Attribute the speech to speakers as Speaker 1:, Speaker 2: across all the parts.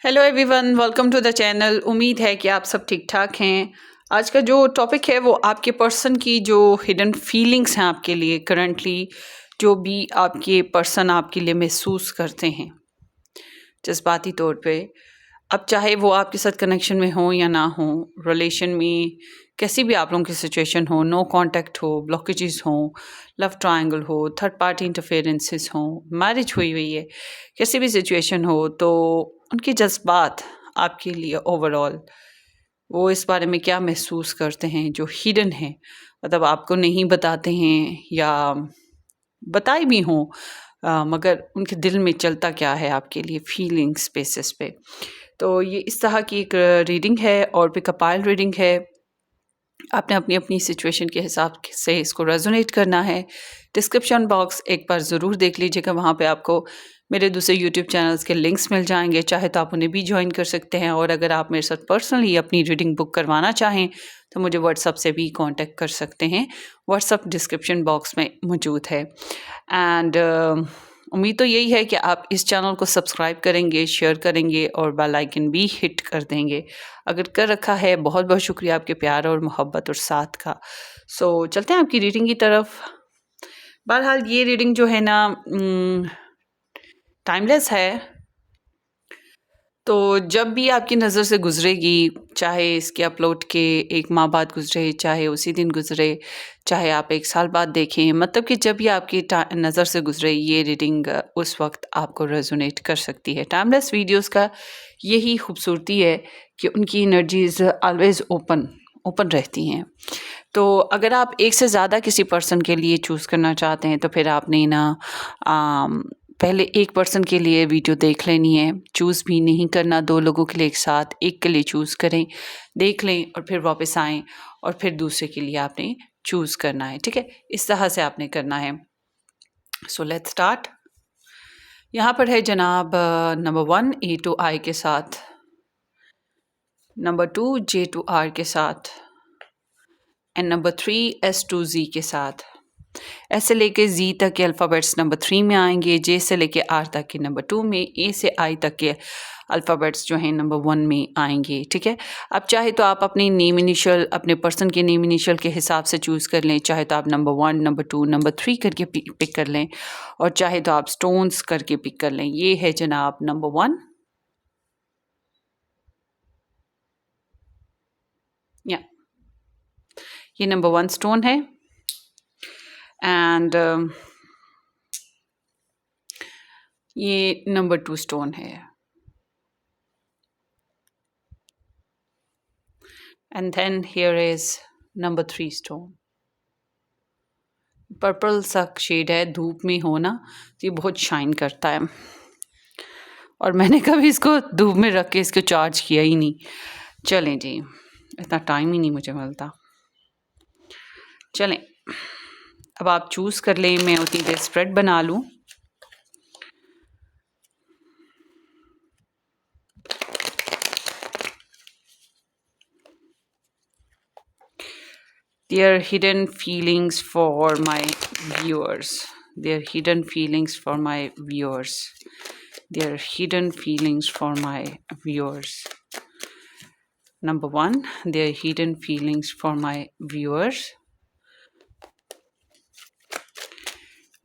Speaker 1: Hello everyone, welcome to the channel. उम्मीद है कि आप सब ठीक ठाक हैं। आज का जो टॉपिक है वो आपके पर्सन की जो हिडन फीलिंग्स हैं आपके लिए करंटली, जो भी आपके पर्सन आपके लिए महसूस करते हैं जज्बाती तौर पे। अब चाहे वो आपके साथ कनेक्शन में हो या ना हो, रिलेशन में कैसी भी आप लोगों की सिचुएशन हो, नो कांटेक्ट हो, ब्लॉकेजेस हो, लव ट्रायंगल हो, थर्ड पार्टी इंटरफेरेंसेस हो, मैरिज हुई हुई है, कैसी भी सिचुएशन हो, तो उनके जज्बात आपके लिए ओवरऑल वो इस बारे में क्या महसूस करते हैं जो हिडन है, मतलब आपको नहीं बताते हैं या बताए भी हों, मगर उनके दिल में चलता क्या है आपके लिए फीलिंग्स बेसिस पे। तो ये इस तरह की एक रीडिंग है और पिकअपाइल रीडिंग है। आपने अपनी अपनी सिचुएशन के हिसाब से इसको रेजोनेट करना है। डिस्क्रिप्शन बॉक्स एक बार ज़रूर देख लीजिएगा, वहाँ पे आपको मेरे दूसरे यूट्यूब चैनल्स के लिंक्स मिल जाएंगे, चाहे तो आप उन्हें भी ज्वाइन कर सकते हैं। और अगर आप मेरे साथ पर्सनली अपनी रीडिंग बुक करवाना चाहें तो मुझे व्हाट्सअप से भी कांटेक्ट कर सकते हैं। व्हाट्सअप डिस्क्रिप्शन बॉक्स में मौजूद है। एंड उम्मीद तो यही है कि आप इस चैनल को सब्सक्राइब करेंगे, शेयर करेंगे और बेल आइकन भी हिट कर देंगे। अगर कर रखा है, बहुत बहुत शुक्रिया आपके प्यार और मोहब्बत और साथ का। सो चलते हैं आपकी रीडिंग की तरफ। बहरहाल ये रीडिंग जो है ना टाइमलेस है, तो जब भी आपकी नज़र से गुजरेगी, चाहे इसके अपलोड के 1 माह बाद गुजरे, चाहे उसी दिन गुजरे, चाहे आप 1 साल बाद देखें, मतलब कि जब भी आपकी नज़र से गुजरे ये रीडिंग उस वक्त आपको रेजोनेट कर सकती है। टाइमलेस वीडियोस का यही खूबसूरती है कि उनकी एनर्जीज ऑलवेज ओपन रहती हैं। तो अगर आप एक से ज़्यादा किसी पर्सन के लिए चूज़ करना चाहते हैं तो फिर आपने ना पहले एक पर्सन के लिए वीडियो देख लेनी है। चूज़ भी नहीं करना 2 लोगों के लिए एक साथ, एक के लिए चूज़ करें, देख लें और फिर वापस आएँ और फिर दूसरे के लिए आपने चूज़ करना है, ठीक है? इस तरह से आपने करना है। So let's start. यहाँ पर है जनाब नंबर 1 ए टू आई के साथ, नंबर 2 जे टू आर के साथ एंड नंबर 3 एस टू जी के साथ। एस से लेके जी तक के अल्फ़ाबेट्स नंबर 3 में आएंगे, जे से लेके आर तक के नंबर 2 में, ए से आई तक के अल्फ़ाबेट्स जो हैं नंबर 1 में आएंगे, ठीक है? अब चाहे तो आप अपने नेम इनिशियल, अपने पर्सन के नेम इनिशियल के हिसाब से चूज़ कर लें, चाहे तो आप नंबर 1, नंबर 2, नंबर 3 करके पिक कर लें, और चाहे तो आप स्टोन्स करके पिक कर लें। ये है जनाब नंबर 1 या ये नंबर 1 स्टोन है। एंड ये नंबर 2 स्टोन है। And then here is number 3 stone. Purple सा शेड है, धूप में हो ना तो ये बहुत शाइन करता है, और मैंने कभी इसको धूप में रख के इसको चार्ज किया ही नहीं। चलें जी, इतना टाइम ही नहीं मुझे मिलता। चलें, अब आप चूज़ कर लें, मैं उतनी देर स्प्रेड बना लूँ। Their hidden feelings for my viewers. Their hidden feelings for my viewers. Their hidden feelings for my viewers. Number 1, their hidden feelings for my viewers.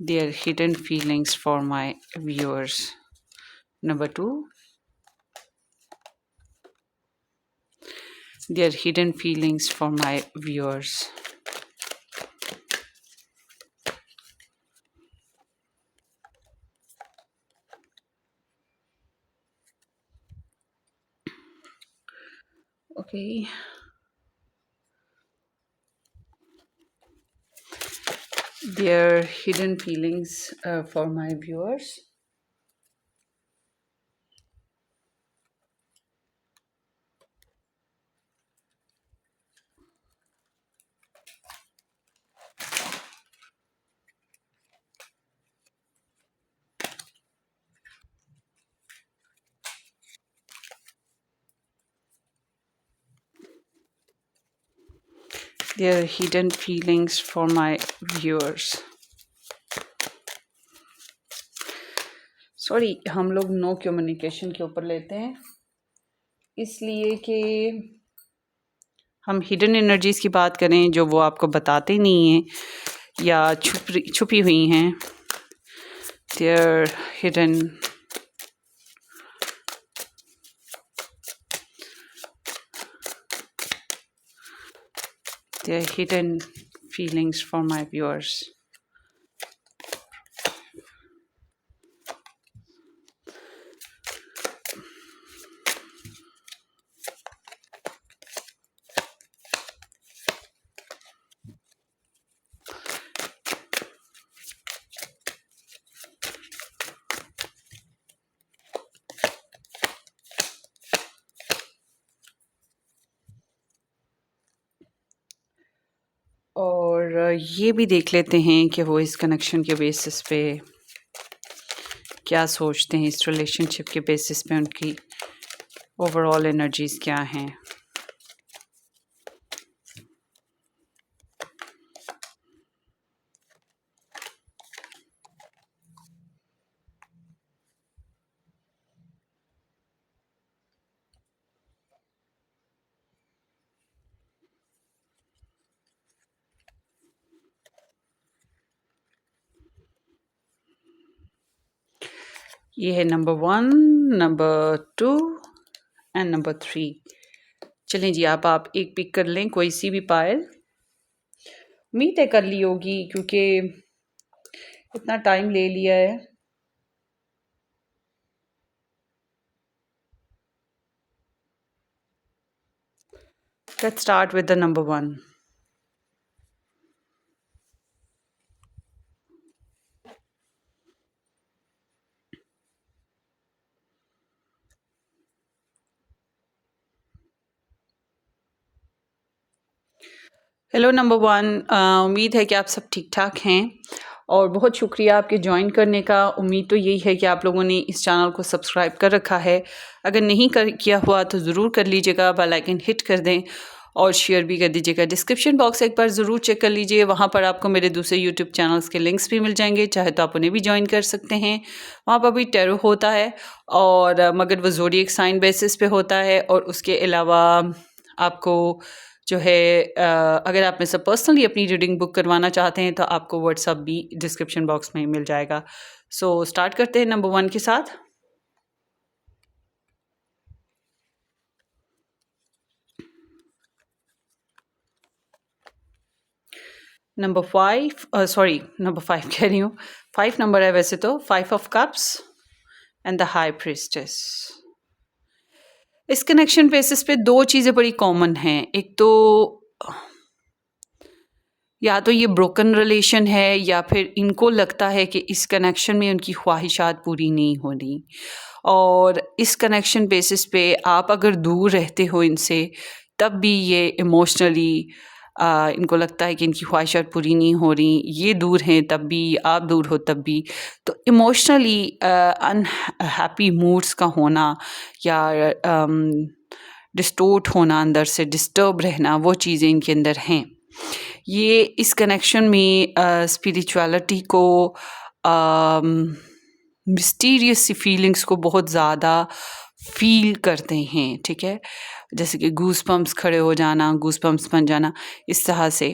Speaker 1: Their hidden feelings for my viewers. Number 2, their hidden feelings for my viewers. Okay. Their hidden feelings for my viewers. Their hidden feelings for my viewers. Sorry, हम लोग no communication के ऊपर लेते हैं। इसलिए कि हम hidden energies की बात करें जो वो आपको बताते नहीं हैं या छुपी हुई हैं, their hidden feelings for my viewers. और ये भी देख लेते हैं कि वो इस कनेक्शन के बेसिस पे क्या सोचते हैं, इस रिलेशनशिप के बेसिस पे उनकी ओवरऑल एनर्जीज़ क्या हैं। ये है नंबर 1, नंबर 2 एंड नंबर 3। चलें जी, आप एक पिक कर लें, कोई सी भी पायल। उम्मीद है कर ली होगी क्योंकि इतना टाइम ले लिया है। Let's start with the number 1। Hello number 1, उम्मीद है कि आप सब ठीक ठाक हैं और बहुत शुक्रिया आपके ज्वाइन करने का। उम्मीद तो यही है कि आप लोगों ने इस चैनल को सब्सक्राइब कर रखा है। अगर नहीं किया हुआ तो ज़रूर कर लीजिएगा, बेल आइकन हिट कर दें और शेयर भी कर दीजिएगा। डिस्क्रिप्शन बॉक्स एक बार ज़रूर चेक कर लीजिए, वहाँ पर आपको मेरे दूसरे यूट्यूब चैनल्स के लिंक्स भी मिल जाएंगे, चाहे तो आप उन्हें भी ज्वाइन कर सकते हैं। वहाँ पर भी टैरो होता है और मगर वो ज़ोडिएक साइन बेसिस पे होता है। और उसके अलावा आपको जो है अगर आप मेरे से पर्सनली अपनी रीडिंग बुक करवाना चाहते हैं तो आपको व्हाट्सअप भी डिस्क्रिप्शन बॉक्स में मिल जाएगा। सो स्टार्ट करते हैं नंबर 1 के साथ। नंबर 5 कह रही हूँ, 5 नंबर है वैसे तो, 5 of cups and the high priestess. इस कनेक्शन बेसिस पे दो चीज़ें बड़ी कॉमन हैं। एक तो या तो ये ब्रोकन रिलेशन है या फिर इनको लगता है कि इस कनेक्शन में उनकी ख्वाहिशात पूरी नहीं हो रही। और इस कनेक्शन बेसिस पे आप अगर दूर रहते हो इनसे तब भी ये इमोशनली इनको लगता है कि इनकी ख्वाहिशात पूरी नहीं हो रही, ये दूर हैं तब भी, आप दूर हो तब भी। तो इमोशनली अनहैप्पी मूड्स का होना या डिस्टोर्ट होना, अंदर से डिस्टर्ब रहना, वो चीज़ें इनके अंदर हैं। ये इस कनेक्शन में स्पिरिचुअलिटी को, मिस्टीरियस सी फीलिंग्स को बहुत ज़्यादा फील करते हैं, ठीक है। जैसे कि गूस बम्प्स खड़े हो जाना, गूस बम्प्स बन जाना, इस तरह से।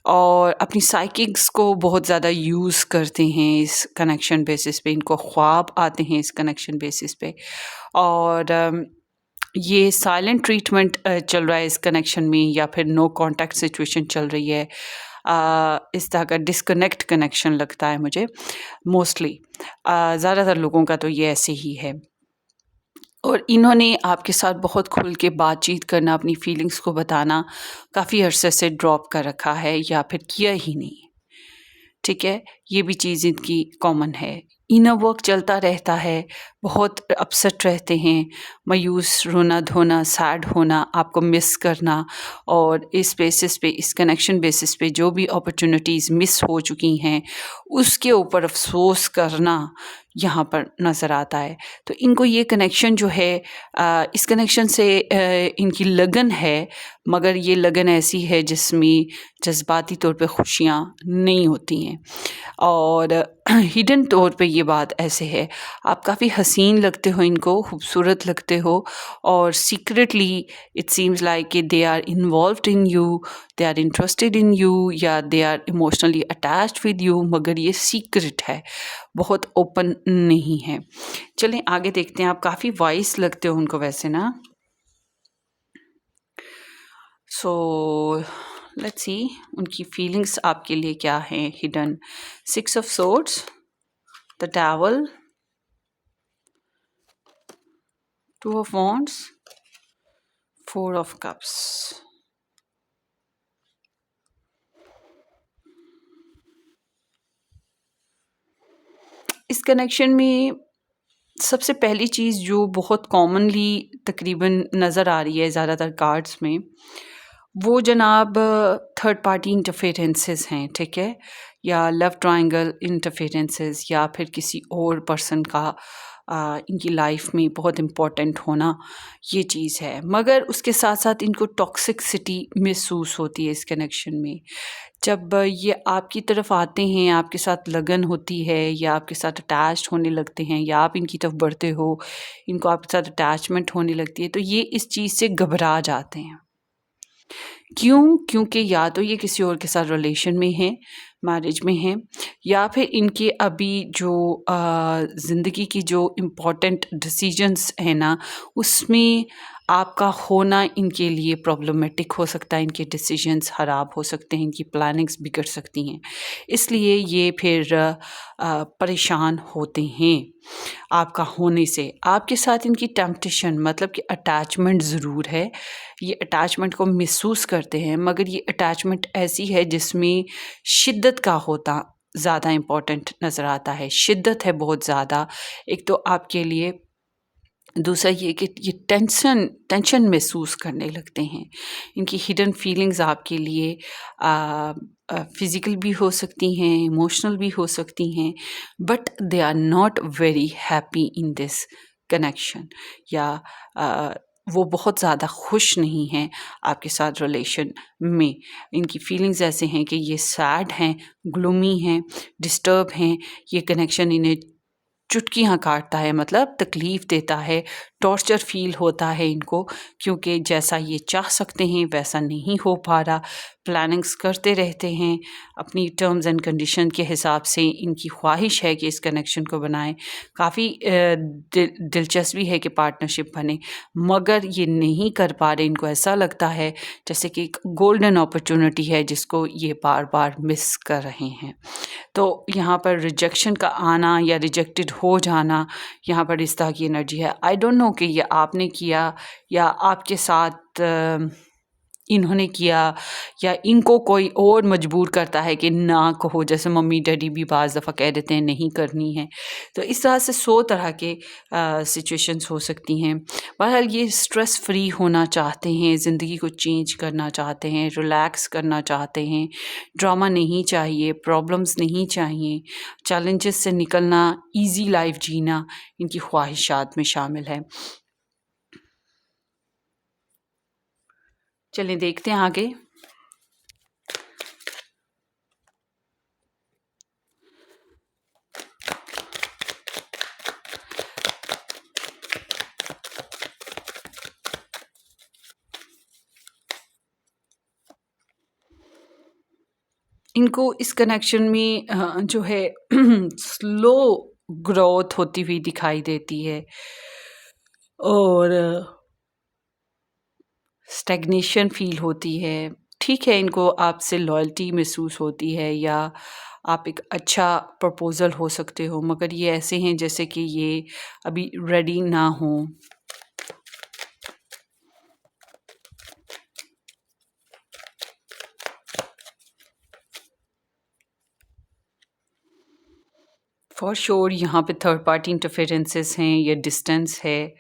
Speaker 1: और अपनी साइकिक्स को बहुत ज़्यादा यूज़ करते हैं इस कनेक्शन बेसिस पे, इनको ख्वाब आते हैं इस कनेक्शन बेसिस पे। और ये साइलेंट ट्रीटमेंट चल रहा है इस कनेक्शन में या फिर नो कांटेक्ट सिचुएशन चल रही है। इस तरह का डिस्कनेक्ट कनेक्शन लगता है मुझे मोस्टली। ज़्यादातर लोगों का तो ये ऐसे ही है। और इन्होंने आपके साथ बहुत खुल के बातचीत करना, अपनी फीलिंग्स को बताना काफ़ी अरसे से ड्रॉप कर रखा है या फिर किया ही नहीं, ठीक है। ये भी चीज़ इनकी कॉमन है। इनर वर्क चलता रहता है, बहुत अपसेट रहते हैं, मायूस, रोना धोना, सैड होना, आपको मिस करना। और इस बेसिस पे, इस कनेक्शन बेसिस पे जो भी अपॉर्चुनिटीज़ मिस हो चुकी हैं उसके ऊपर अफसोस करना, यहाँ पर नज़र आता है। तो इनको ये कनेक्शन जो है इस कनेक्शन से इनकी लगन है, मगर ये लगन ऐसी है जिसमें जज़्बाती तौर पे खुशियाँ नहीं होती हैं। और हिडन तौर पे ये बात ऐसे है, आप काफ़ी हसीन लगते हो इनको, खूबसूरत लगते हो, और सीक्रेटली इट सीम्स लाइक कि they are involved in you, they are interested in you, या they are emotionally attached with you, मगर ये सीक्रेट है, बहुत ओपन नहीं है। चलें आगे देखते हैं। आप काफ़ी वाइस लगते हो उनको वैसे ना। सो लेट्स सी उनकी फीलिंग्स आपके लिए क्या हैं hidden. 6 of swords, the devil, 2 of wands, 4 of cups. इस कनेक्शन में सबसे पहली चीज़ जो बहुत कॉमनली तकरीबन नज़र आ रही है ज़्यादातर कार्ड्स में, वो जनाब थर्ड पार्टी इंटरफेरेंसेस हैं, ठीक है, या लव ट्रायंगल इंटरफेरेंसेस, या फिर किसी और पर्सन का इनकी लाइफ में बहुत इम्पोर्टेंट होना, ये चीज़ है। मगर उसके साथ साथ इनको टॉक्सिसिटी महसूस होती है इस कनेक्शन में। जब ये आपकी तरफ आते हैं, आपके साथ लगन होती है, या आपके साथ अटैच्ड होने लगते हैं, या आप इनकी तरफ बढ़ते हो, इनको आपके साथ अटैचमेंट होने लगती है, तो ये इस चीज़ से घबरा जाते हैं। क्यों? क्योंकि या तो ये किसी और के साथ रिलेशन में हैं, मैरिज में हैं, या फिर इनके अभी जो ज़िंदगी की जो इम्पोर्टेंट डिसीजंस हैं ना, उसमें आपका होना इनके लिए प्रॉब्लमेटिक हो सकता है, इनके डिसीजंस ख़राब हो सकते हैं, इनकी प्लानिंग्स बिगड़ सकती हैं। इसलिए ये फिर परेशान होते हैं आपका होने से। आपके साथ इनकी टेम्पटेशन मतलब कि अटैचमेंट ज़रूर है, ये अटैचमेंट को महसूस करते हैं, मगर ये अटैचमेंट ऐसी है जिसमें शिद्दत का होता ज़्यादा इम्पोर्टेंट नज़र आता है। शिद्दत है बहुत ज़्यादा। एक तो आपके लिए, दूसरा ये कि ये टेंशन महसूस करने लगते हैं। इनकी हिडन फीलिंग्स आपके लिए फ़िज़िकल भी हो सकती हैं, इमोशनल भी हो सकती हैं, but they are not very happy in this connection, या वो बहुत ज़्यादा खुश नहीं हैं आपके साथ रिलेशन में। इनकी फीलिंग्स ऐसे हैं कि ये सैड हैं, ग्लूमी हैं, डिस्टर्ब हैं। ये कनेक्शन इन्हें चुटकियाँ काटता है, मतलब तकलीफ़ देता है, टॉर्चर फ़ील होता है इनको, क्योंकि जैसा ये चाह सकते हैं वैसा नहीं हो पा रहा। प्लानिंग्स करते रहते हैं, अपनी टर्म्स एंड कंडीशन के हिसाब से इनकी ख्वाहिश है कि इस कनेक्शन को बनाएँ। काफ़ी दिलचस्पी है कि पार्टनरशिप बने, मगर ये नहीं कर पा रहे। इनको ऐसा लगता है जैसे कि एक गोल्डन अपॉर्चुनिटी है जिसको ये बार-बार मिस कर रहे हैं। तो यहाँ पर रिजेक्शन का आना या रिजेक्टेड हो जाना, यहाँ पर इस तरह की एनर्जी है। आई डोंट नो कि ये आपने किया या आपके साथ इन्होंने किया, या इनको कोई और मजबूर करता है कि ना कहो, जैसे मम्मी डैडी भी बाज़ दफ़ा कह देते हैं नहीं करनी है। तो इस तरह से 100 तरह के सिचुएशंस हो सकती हैं। बहरहाल ये स्ट्रेस फ्री होना चाहते हैं, ज़िंदगी को चेंज करना चाहते हैं, रिलैक्स करना चाहते हैं, ड्रामा नहीं चाहिए, प्रॉब्लम्स नहीं चाहिए, चैलेंजेस से निकलना, ईज़ी लाइफ जीना इनकी ख्वाहिशात में शामिल है। चलें देखते हैं आगे। इनको इस कनेक्शन में जो है स्लो ग्रोथ होती हुई दिखाई देती है, और स्टैग्नेशन फ़ील होती है। ठीक है, इनको आपसे लॉयल्टी महसूस होती है, या आप एक अच्छा प्रपोज़ल हो सकते हो, मगर ये ऐसे हैं जैसे कि ये अभी रेडी ना हों। फॉर श्योर यहाँ पे थर्ड पार्टी इंटरफेरेंसेस हैं, या डिस्टेंस है,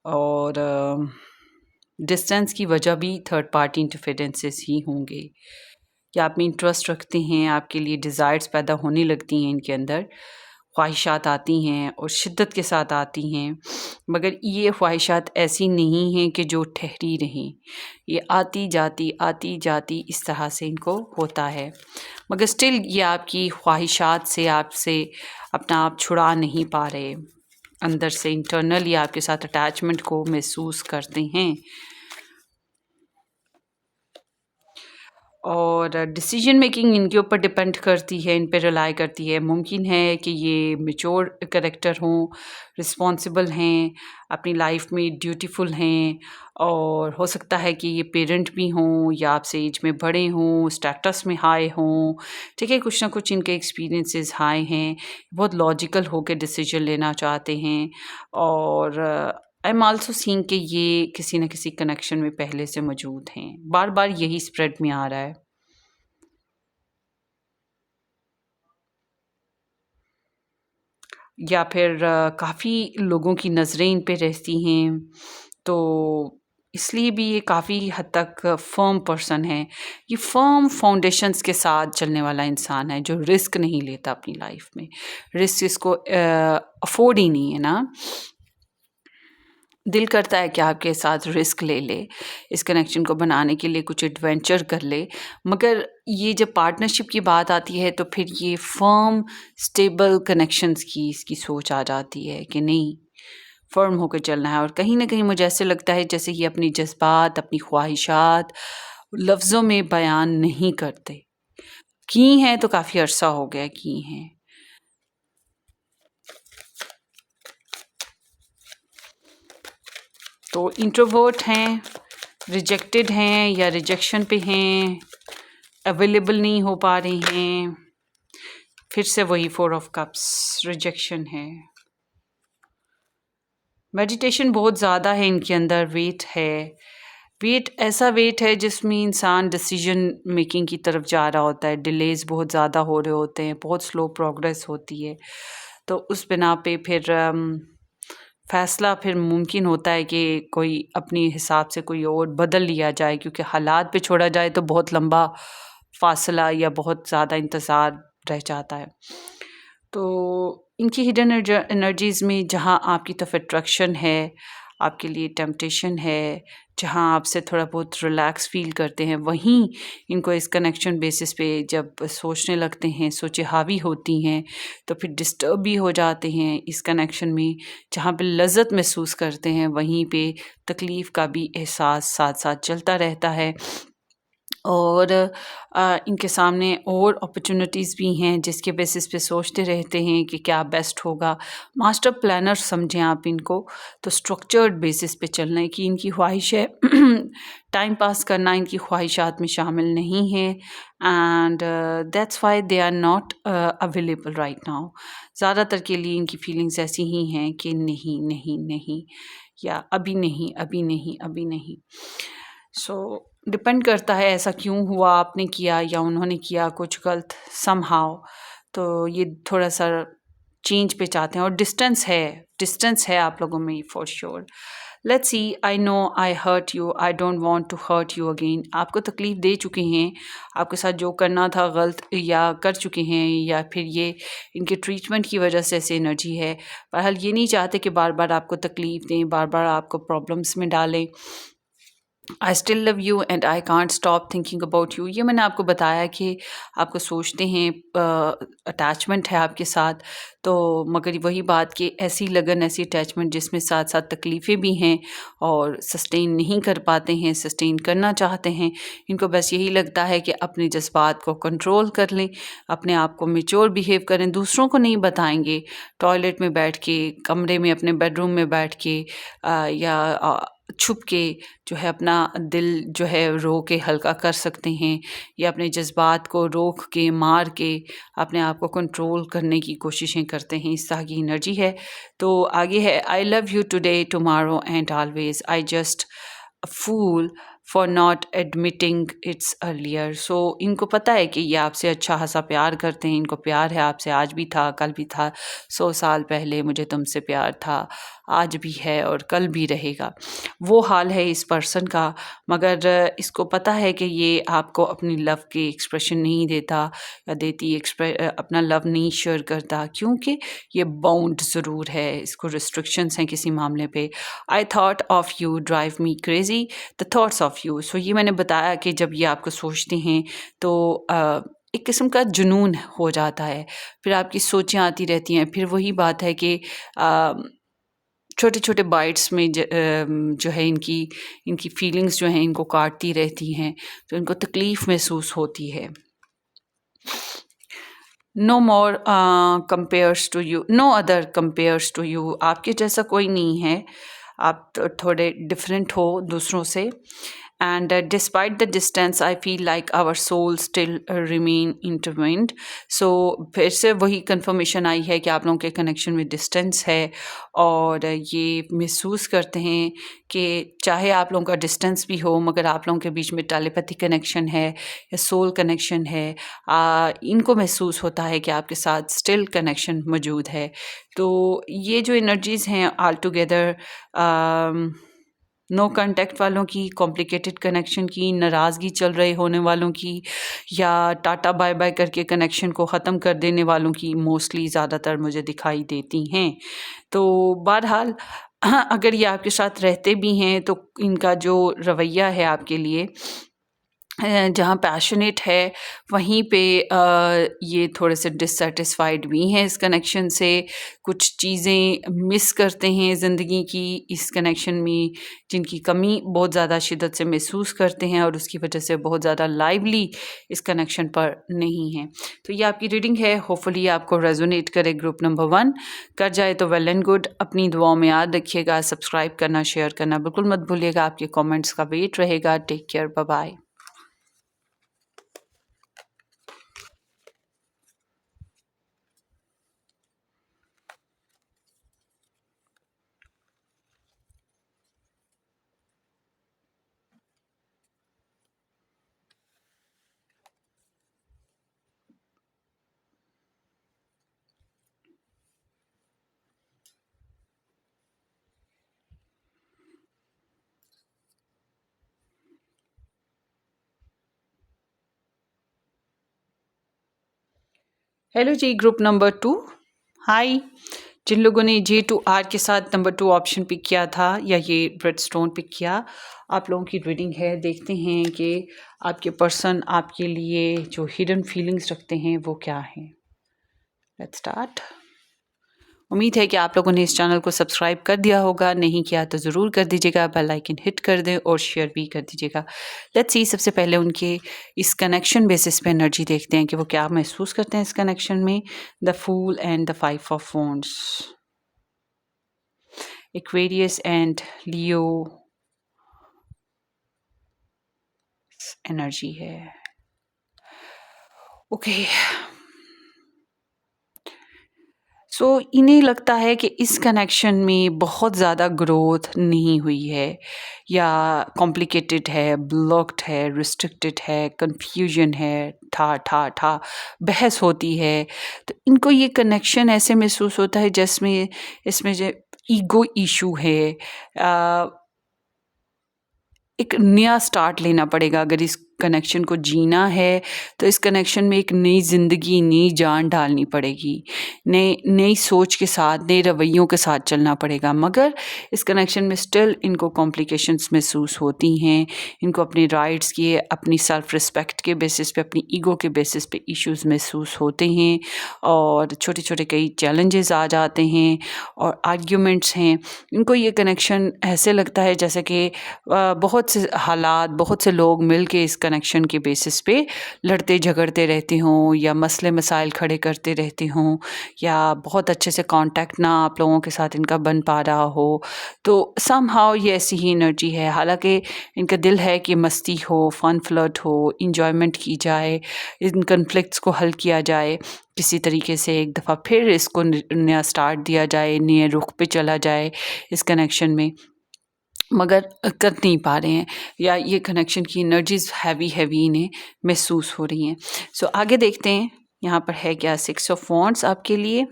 Speaker 1: और डिस्टेंस की वजह भी थर्ड पार्टी इंटरफेरेंसेस ही होंगे, या आप में इंटरेस्ट रखते हैं, आपके लिए डिज़ायर्स पैदा होने लगती हैं इनके अंदर, ख्वाहिशात आती हैं और शिद्दत के साथ आती हैं, मगर ये ख्वाहिशात ऐसी नहीं हैं कि जो ठहरी रहें। ये आती जाती इस तरह से इनको होता है, मगर स्टिल ये आपकी ख्वाहिशात से आपसे अपना आप छुड़ा नहीं पा रहे। अंदर से इंटरनली आपके साथ अटैचमेंट को महसूस करते हैं। और डिसीजन मेकिंग इनके ऊपर डिपेंड करती है, इन पे रिलाई करती है। मुमकिन है कि ये मैच्योर कैरेक्टर हों, रिस्पॉन्सिबल हैं, अपनी लाइफ में ड्यूटीफुल हैं, और हो सकता है कि ये पेरेंट भी हों या आपसे एज में बड़े हों, स्टेटस में हाई हों, ठीक है, कुछ ना कुछ इनके एक्सपीरियंसेस हाई हैं, बहुत लॉजिकल होकर डिसीजन लेना चाहते हैं। और आई एम आल्सो सीइंग कि ये किसी न किसी कनेक्शन में पहले से मौजूद हैं। बार-बार यही स्प्रेड में आ रहा है। या फिर काफ़ी लोगों की नज़रें इन पे रहती हैं, तो इसलिए भी ये काफ़ी हद तक फ़र्म पर्सन है। ये फ़र्म फाउंडेशंस के साथ चलने वाला इंसान है, जो रिस्क नहीं लेता अपनी लाइफ में। रिस्क इसको अफ़ोर्ड ही नहीं है ना। दिल करता है कि आपके साथ रिस्क ले ले, इस कनेक्शन को बनाने के लिए कुछ एडवेंचर कर ले, मगर ये जब पार्टनरशिप की बात आती है तो फिर ये फर्म स्टेबल कनेक्शंस की इसकी सोच आ जाती है कि नहीं, फर्म होकर चलना है। और कहीं न कहीं मुझे ऐसे लगता है जैसे ये अपनी जज़्बात, अपनी ख्वाहिशात लफ्ज़ों में बयान नहीं करते। की हैं तो काफ़ी अरसा हो गया की हैं। तो इंट्रोवर्ट हैं, रिजेक्टेड हैं या रिजेक्शन पे हैं, अवेलेबल नहीं हो पा रही हैं। फिर से वही 4 ऑफ कप्स, रिजेक्शन है। मेडिटेशन बहुत ज़्यादा है इनके अंदर, वेट है। वेट ऐसा वेट है जिसमें इंसान डिसीजन मेकिंग की तरफ जा रहा होता है, डिलेज़ बहुत ज़्यादा हो रहे होते हैं, बहुत स्लो प्रोग्रेस होती है। तो उस बिना पे फिर फ़ैसला फिर मुमकिन होता है कि कोई अपने हिसाब से कोई और बदल लिया जाए, क्योंकि हालात पे छोड़ा जाए तो बहुत लंबा फ़ासला या बहुत ज़्यादा इंतज़ार रह जाता है। तो इनकी हिडन एनर्जीज़ में जहाँ आपकी तरफ अट्रैक्शन है, आपके लिए टेम्पटेशन है, जहाँ आपसे थोड़ा बहुत रिलैक्स फ़ील करते हैं, वहीं इनको इस कनेक्शन बेसिस पे जब सोचने लगते हैं, सोचें हावी होती हैं, तो फिर डिस्टर्ब भी हो जाते हैं इस कनेक्शन में। जहाँ पे लज़्ज़त महसूस करते हैं, वहीं पे तकलीफ़ का भी एहसास साथ-साथ चलता रहता है। और इनके सामने और अपॉर्चुनिटीज़ भी हैं जिसके बेसिस पे सोचते रहते हैं कि क्या बेस्ट होगा। मास्टर प्लानर समझें आप इनको, तो स्ट्रक्चर्ड बेसिस पे चलना है कि इनकी ख्वाहिश है टाइम पास करना इनकी ख्वाहिशात में शामिल नहीं है, and that's why they are not available right now. ज़्यादातर के लिए इनकी फीलिंग्स ऐसी ही हैं कि नहीं, नहीं, नहीं, या अभी नहीं, अभी नहीं, अभी नहीं। सो डिपेंड करता है ऐसा क्यों हुआ, आपने किया या उन्होंने किया कुछ गलत समहाउ। तो ये थोड़ा-सा चेंज पे चाहते हैं, और डिस्टेंस है आप लोगों में for sure. Let's see, I know I hurt you, I don't want to hurt you again. आपको तकलीफ़ दे चुके हैं, आपके साथ जो करना था गलत या कर चुके हैं, या फिर ये इनके ट्रीटमेंट की वजह से ऐसी एनर्जी है। बहरहाल ये नहीं चाहते कि बार-बार आपको तकलीफ़ दें, बार-बार आपको प्रॉब्लम्स में डालें। I still love you and I can't stop thinking about you. ये मैंने आपको बताया कि आपको सोचते हैं, अटैचमेंट है आपके साथ, तो मगर वही बात कि ऐसी लगन, ऐसी अटैचमेंट जिसमें साथ साथ तकलीफ़ें भी हैं, और सस्टेन नहीं कर पाते हैं, सस्टेन करना चाहते हैं। इनको बस यही लगता है कि अपने जज्बात को कंट्रोल कर लें, अपने आप को मैच्योर बिहेव करें, दूसरों को नहीं बताएंगे। टॉयलेट में बैठ के, कमरे में, अपने बेडरूम में बैठ के, या छुप के जो है अपना दिल जो है रो के हल्का कर सकते हैं, या अपने जज्बात को रोक के, मार के अपने आप को कंट्रोल करने की कोशिशें करते हैं। इस तरह की एनर्जी है। तो आगे है, I love you today, tomorrow and always, I just a fool for not admitting it's earlier. So इनको पता है कि ये आपसे अच्छा खासा प्यार करते हैं, इनको प्यार है आपसे, आज भी था, कल भी था, 100 साल पहले मुझे तुमसे प्यार था, आज भी है और कल भी रहेगा। वो हाल है इस पर्सन का, मगर इसको पता है कि ये आपको अपनी लव की एक्सप्रेशन नहीं देता या देती, अपना लव नहीं शेयर करता, क्योंकि ये बाउंड ज़रूर है, इसको रिस्ट्रिक्शंस हैं किसी मामले पे। I thought of you drive me crazy, the thoughts of you. So ये मैंने बताया कि जब ये आपको सोचते हैं तो एक किस्म का जुनून हो जाता है, फिर आपकी सोचें आती रहती हैं, फिर वही बात है कि छोटे छोटे बाइट्स में जो है इनकी इनकी फीलिंग्स जो हैं इनको काटती रहती हैं, तो इनको तकलीफ़ महसूस होती है। No more compares to you, no other compares to you, आपके जैसा कोई नहीं है, आप थोड़े डिफरेंट हो दूसरों से। And despite the distance I feel like our soul still remain intertwined. So फिर से वही कंफर्मेशन आई है कि आप लोगों के कनेक्शन में डिस्टेंस है, और ये महसूस करते हैं कि चाहे आप लोगों का डिस्टेंस भी हो, मगर आप लोगों के बीच में टेलीपैथी कनेक्शन है या सोल कनेक्शन है। इनको महसूस होता है कि आपके साथ स्टिल कनेक्शन मौजूद है। तो ये जो एनर्जीज़ हैं ऑल टुगेदर, नो कांटेक्ट वालों की, कॉम्प्लिकेटेड कनेक्शन की, नाराज़गी चल रहे होने वालों की, या टाटा बाय बाय करके कनेक्शन को ख़त्म कर देने वालों की मोस्टली ज़्यादातर मुझे दिखाई देती हैं। तो बहरहाल अगर ये आपके साथ रहते भी हैं तो इनका जो रवैया है आपके लिए जहाँ पैशनेट है, वहीं पे ये थोड़े से डिससैटिस्फाइड भी हैं इस कनेक्शन से, कुछ चीज़ें मिस करते हैं ज़िंदगी की इस कनेक्शन में, जिनकी कमी बहुत ज़्यादा शिद्दत से महसूस करते हैं, और उसकी वजह से बहुत ज़्यादा लाइवली इस कनेक्शन पर नहीं हैं। तो ये आपकी रीडिंग है, होपफुली आपको रेजोनेट करे। ग्रुप नंबर 1 कर जाए तो वेल एंड गुड। अपनी दुआओं में याद रखिएगा, सब्सक्राइब करना, शेयर करना बिल्कुल मत भूलिएगा। आपके कमेंट्स का वेट रहेगा। Take care, bye bye. Hello जी, ग्रुप नंबर 2, हाय। जिन लोगों ने J2R के साथ नंबर 2 ऑप्शन पिक किया था या ये रेड स्टोन पिक किया, आप लोगों की रीडिंग है। देखते हैं कि आपके पर्सन आपके लिए जो हिडन फीलिंग्स रखते हैं वो क्या हैं। Let's start. उम्मीद है कि आप लोगों ने इस चैनल को सब्सक्राइब कर दिया होगा, नहीं किया तो ज़रूर कर दीजिएगा, बेल आइकन हिट कर दें और शेयर भी कर दीजिएगा। लेट्स सी, सबसे पहले उनके इस कनेक्शन बेसिस पे एनर्जी देखते हैं कि वो क्या महसूस करते हैं इस कनेक्शन में। The fool and the 5 of wands, Aquarius and Leo energy है। ओके, सो इन्हें लगता है कि इस कनेक्शन में बहुत ज़्यादा ग्रोथ नहीं हुई है, या कॉम्प्लिकेटेड है, ब्लॉक्ड है, रिस्ट्रिक्टेड है, कंफ्यूजन है, ठा बहस होती है। तो इनको ये कनेक्शन ऐसे महसूस होता है जिसमें इसमें जो ईगो इशू है, एक नया स्टार्ट लेना पड़ेगा। अगर इस कनेक्शन को जीना है तो इस कनेक्शन में एक नई ज़िंदगी, नई जान डालनी पड़ेगी, नई सोच के साथ, नए रवैयों के साथ चलना पड़ेगा। मगर इस कनेक्शन में स्टिल इनको कॉम्प्लिकेशंस महसूस होती हैं। इनको अपने राइट्स की, अपनी सेल्फ रिस्पेक्ट के बेसिस पे, अपनी ईगो के बेसिस पे इश्यूज महसूस होते हैं, और छोटे छोटे कई चैलेंजेस आ जाते हैं और आर्ग्यूमेंट्स हैं। इनको ये कनेक्शन ऐसे लगता है जैसे कि बहुत से हालात, बहुत से लोग मिल के इस कनेक्शन के बेसिस पे लड़ते झगड़ते रहते हों, या मसले मसाइल खड़े करते रहते हों, या बहुत अच्छे से कांटेक्ट ना आप लोगों के साथ इनका बन पा रहा हो। तो समहाउ ये ऐसी ही एनर्जी है। हालांकि इनका दिल है कि मस्ती हो, फन फ्लर्ट हो, इंजॉयमेंट की जाए, इन कन्फ्लिक्ट्स को हल किया जाए किसी तरीके से, एक दफ़ा फिर इसको नया स्टार्ट दिया जाए, नए रुख पे चला जाए इस कनेक्शन में, मगर कर नहीं पा रहे हैं, या ये कनेक्शन की एनर्जीज हैवी इन्हें महसूस हो रही हैं। सो आगे देखते हैं यहाँ पर है क्या। 6 ऑफ वॉन्ड्स आपके लिए,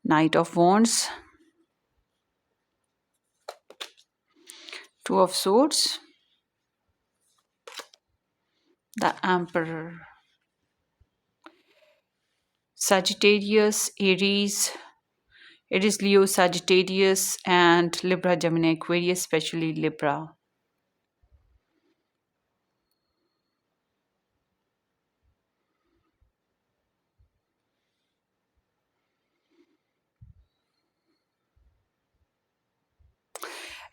Speaker 1: night of wands, Two of Swords, the Emperor, Sagittarius, Aries, Aries, Leo, Sagittarius, and Libra, Gemini, Aquarius, especially Libra.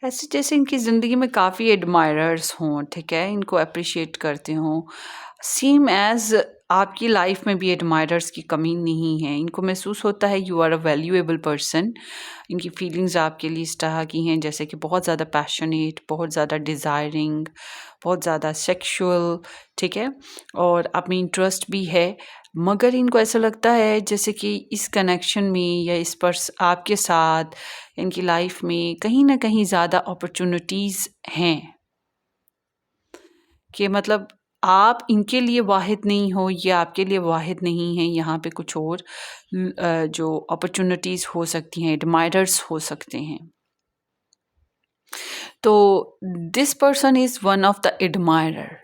Speaker 1: ऐसे जैसे इनकी ज़िंदगी में काफ़ी एडमायरर्स हों, ठीक है? इनको एप्रिशिएट करते हों। सेम एज़ आपकी लाइफ में भी एडमायरर्स की कमी नहीं है। इनको महसूस होता है you are a valuable person. इनकी फीलिंग्स आपके लिए इस तरह की हैं जैसे कि बहुत ज़्यादा पैशनेट, बहुत ज़्यादा डिज़ायरिंग, बहुत ज़्यादा सेक्सुअल, ठीक है? और आप में इंटरेस्ट भी है, मगर इनको ऐसा लगता है जैसे कि इस कनेक्शन में या इस आपके साथ इनकी लाइफ में कहीं न कहीं ज़्यादा अपॉर्च्युनिटीज़ हैं, कि मतलब आप इनके लिए वाहिद नहीं हो, ये आपके लिए वाहिद नहीं हैं। यहाँ पे कुछ और जो अपॉर्च्युनिटीज़ हो सकती हैं, एडमायरर्स हो सकते हैं। तो this person is one of the admirer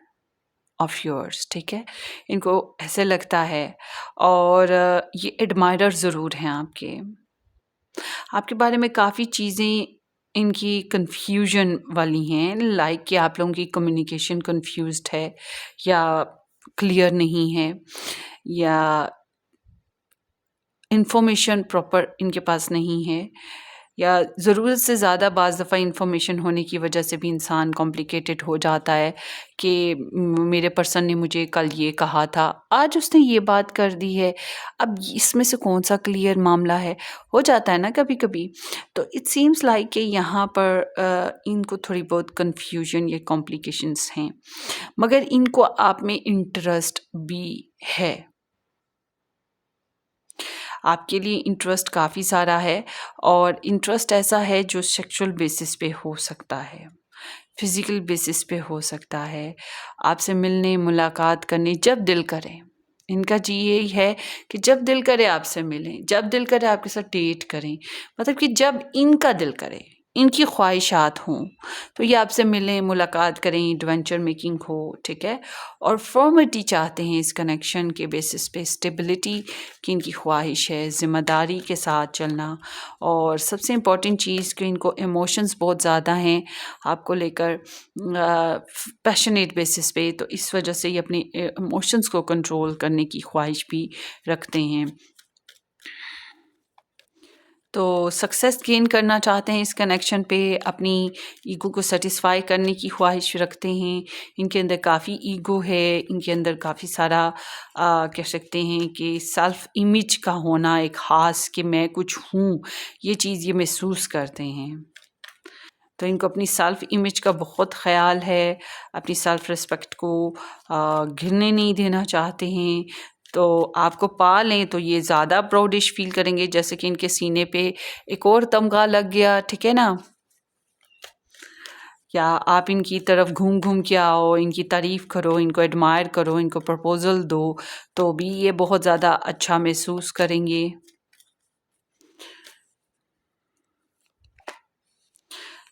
Speaker 1: of yours, ठीक है? इनको ऐसे लगता है, और ये एडमायरर ज़रूर हैं आपके। आपके बारे में काफ़ी चीज़ें इनकी कन्फ्यूजन वाली हैं, लाइक कि आप लोगों की कम्युनिकेशन कन्फ्यूज्ड है या क्लियर नहीं है, या इन्फॉर्मेशन प्रॉपर इनके पास नहीं है, या ज़रूरत से ज़्यादा बाज़ दफ़ा इन्फॉर्मेशन होने की वजह से भी इंसान कॉम्प्लिकेटेड हो जाता है कि मेरे पर्सन ने मुझे कल ये कहा था, आज उसने ये बात कर दी है, अब इसमें से कौन-सा क्लियर मामला है? हो जाता है ना कभी-कभी। तो इट सीम्स लाइक कि यहाँ पर इनको थोड़ी बहुत कन्फ्यूजन या कॉम्प्लिकेशंस हैं, मगर इनको आप में इंटरेस्ट भी है। आपके लिए इंटरेस्ट काफ़ी सारा है, और इंटरेस्ट ऐसा है जो सेक्सुअल बेसिस पे हो सकता है, फिज़िकल बेसिस पे हो सकता है, आपसे मिलने, मुलाकात करने जब दिल करे। इनका जी यही है कि जब दिल करे आपसे मिलें, जब दिल करे आपके साथ डेट करें, मतलब कि जब इनका दिल करे, इनकी ख्वाहिशात हों, तो ये आपसे मिलें, मुलाकात करें, एडवेंचर मेकिंग हो, ठीक है? और फॉर्मिटी चाहते हैं इस कनेक्शन के बेसिस पे, स्टेबिलिटी की इनकी ख्वाहिश है, ज़िम्मेदारी के साथ चलना, और सबसे इम्पॉर्टेंट चीज़ कि इनको इमोशंस बहुत ज़्यादा हैं आपको लेकर, पैशनेट बेसिस पे, तो इस वजह से ये अपने इमोशंस को कंट्रोल करने की ख्वाहिश भी रखते हैं। तो सक्सेस गेन करना चाहते हैं इस कनेक्शन पे, अपनी ईगो को सेटिस्फाई करने की ख्वाहिश रखते हैं। इनके अंदर काफ़ी ईगो है, इनके अंदर काफ़ी सारा कह सकते हैं कि सेल्फ इमेज का होना एक ख़ास, कि मैं कुछ हूँ, ये चीज़ ये महसूस करते हैं। तो इनको अपनी सेल्फ इमेज का बहुत ख़याल है, अपनी सेल्फ रिस्पेक्ट को गिरने नहीं देना चाहते हैं। तो आपको पा लें तो ये ज़्यादा प्राउडिश फ़ील करेंगे, जैसे कि इनके सीने पे एक और तमगा लग गया, ठीक है ना? या आप इनकी तरफ घूम-घूम के आओ, इनकी तारीफ़ करो, इनको एडमायर करो, इनको प्रपोज़ल दो, तो भी ये बहुत ज़्यादा अच्छा महसूस करेंगे।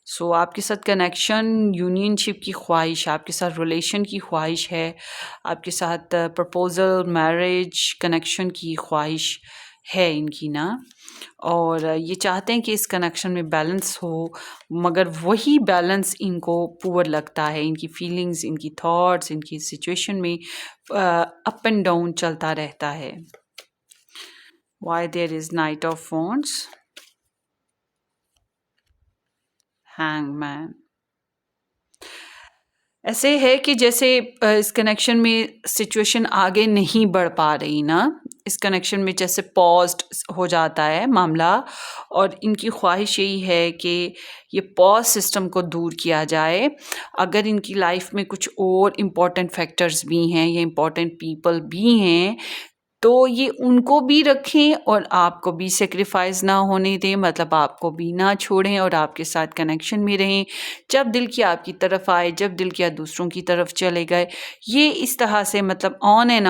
Speaker 1: सो आपके साथ कनेक्शन, यूनियनशिप की ख्वाहिश, आपके साथ रिलेशन की ख्वाहिश है, आपके साथ प्रपोज़ल, मैरिज, कनेक्शन की ख्वाहिश है इनकी ना, और ये चाहते हैं कि इस कनेक्शन में बैलेंस हो, मगर वही बैलेंस इनको पुअर लगता है। इनकी फीलिंग्स, इनकी थॉट्स, इनकी सिचुएशन में अप एंड डाउन चलता रहता है। Why there is knight of wands, hangman. ऐसे है कि जैसे इस कनेक्शन में सिचुएशन आगे नहीं बढ़ पा रही ना, इस कनेक्शन में जैसे पॉज़्ड हो जाता है मामला, और इनकी ख्वाहिश यही है कि ये पॉज़ सिस्टम को दूर किया जाए। अगर इनकी लाइफ में कुछ और इम्पोर्टेंट फैक्टर्स भी हैं या इम्पोर्टेंट पीपल भी हैं, तो ये उनको भी रखें और आपको भी सेक्रीफाइस ना होने दें, मतलब आपको भी ना छोड़ें और आपके साथ कनेक्शन में रहें। जब दिल किया आपकी तरफ आए, जब दिल किया दूसरों की तरफ चले गए। ये इस तरह से मतलब ऑन एंड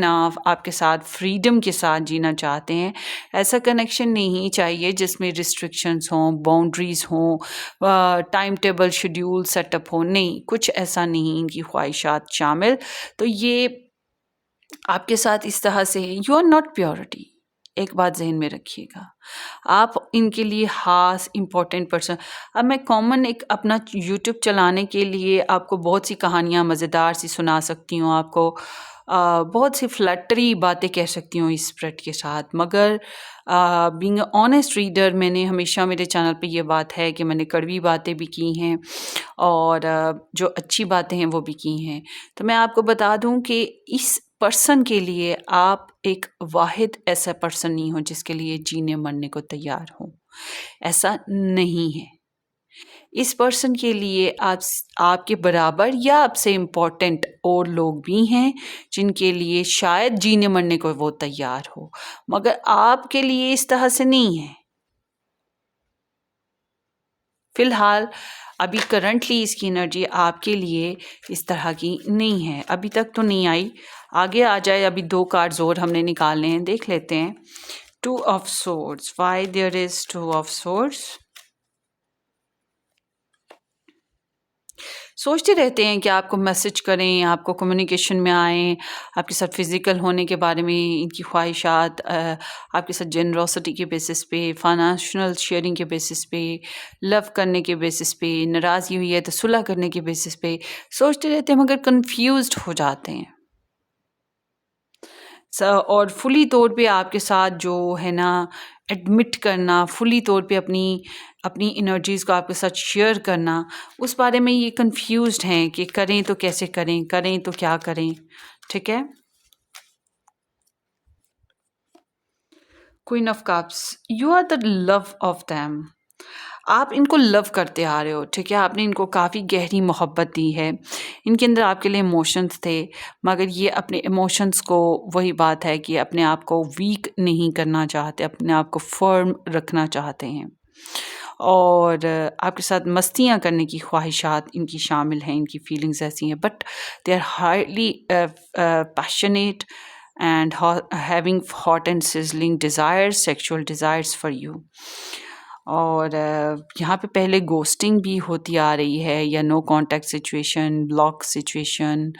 Speaker 1: ऑफ आपके साथ फ्रीडम के साथ जीना चाहते हैं। ऐसा कनेक्शन नहीं चाहिए जिसमें रिस्ट्रिक्शंस हों, बाउंड्रीज़ हों, टाइम टेबल शेड्यूल सेटअप हो, नहीं, कुछ ऐसा नहीं इनकी ख्वाहिशात शामिल। तो ये आपके साथ इस तरह से है, यू आर नॉट प्योरिटी। एक बात ज़हन में रखिएगा, आप इनके लिए ख़ास इम्पोर्टेंट पर्सन। अब मैं कॉमन एक अपना यूट्यूब चलाने के लिए आपको बहुत सी कहानियाँ मज़ेदार सी सुना सकती हूँ, आपको बहुत सी फ्लैटरी बातें कह सकती हूँ इस स्प्रेड के साथ, मगर बीइंग अ ऑनेस्ट रीडर मैंने हमेशा मेरे चैनल पे ये बात है कि मैंने कड़वी बातें भी की हैं और जो अच्छी बातें हैं वो भी की हैं। तो मैं आपको बता दूं कि इस पर्सन के लिए आप एक वाहिद ऐसा पर्सन नहीं हो जिसके लिए जीने मरने को तैयार हो, ऐसा नहीं है। इस पर्सन के लिए आपके बराबर या आपसे इम्पोर्टेंट और लोग भी हैं जिनके लिए शायद जीने मरने को वो तैयार हो, मगर आपके लिए इस तरह से नहीं है। फिलहाल अभी करंटली इसकी एनर्जी आपके लिए इस तरह की नहीं है, अभी तक तो नहीं आई, आगे आ जाए। अभी 2 कार्ड्स और हमने निकालने हैं, देख लेते हैं। 2 of swords, why there is 2 of swords. सोचते रहते हैं कि आपको मैसेज करें, आपको कम्युनिकेशन में आएँ, आपके साथ फ़िज़िकल होने के बारे में इनकी ख्वाहिशात, आपके साथ जेनरोसिटी के बेसिस पे, फ़ाइनेंशियल शेयरिंग के बेसिस पे, लव करने के बेसिस पे, नाराज़गी हुई है तो सुलह करने के बेसिस पे सोचते रहते हैं, मगर कन्फ्यूज़्ड हो जाते हैं। और फुली तौर पे आपके साथ जो है ना एडमिट करना, फुली तौर पे अपनी अपनी एनर्जीज़ को आपके साथ शेयर करना, उस बारे में ये कंफ्यूज्ड हैं कि करें तो कैसे करें, करें तो क्या करें, ठीक है। Queen of cups, you are the love of them. आप इनको लव करते आ रहे हो, ठीक है, आपने इनको काफ़ी गहरी मोहब्बत दी है, इनके अंदर आपके लिए इमोशंस थे, मगर ये अपने इमोशंस को, वही बात है कि अपने आप को वीक नहीं करना चाहते, अपने आप को फर्म रखना चाहते हैं और आपके साथ मस्तियाँ करने की ख्वाहिशात इनकी शामिल हैं, इनकी फीलिंग्स ऐसी हैं, but they are highly passionate and having hot and sizzling desires, sexual desires for you। और यहाँ पे पहले घोस्टिंग भी होती आ रही है या no contact situation, block situation,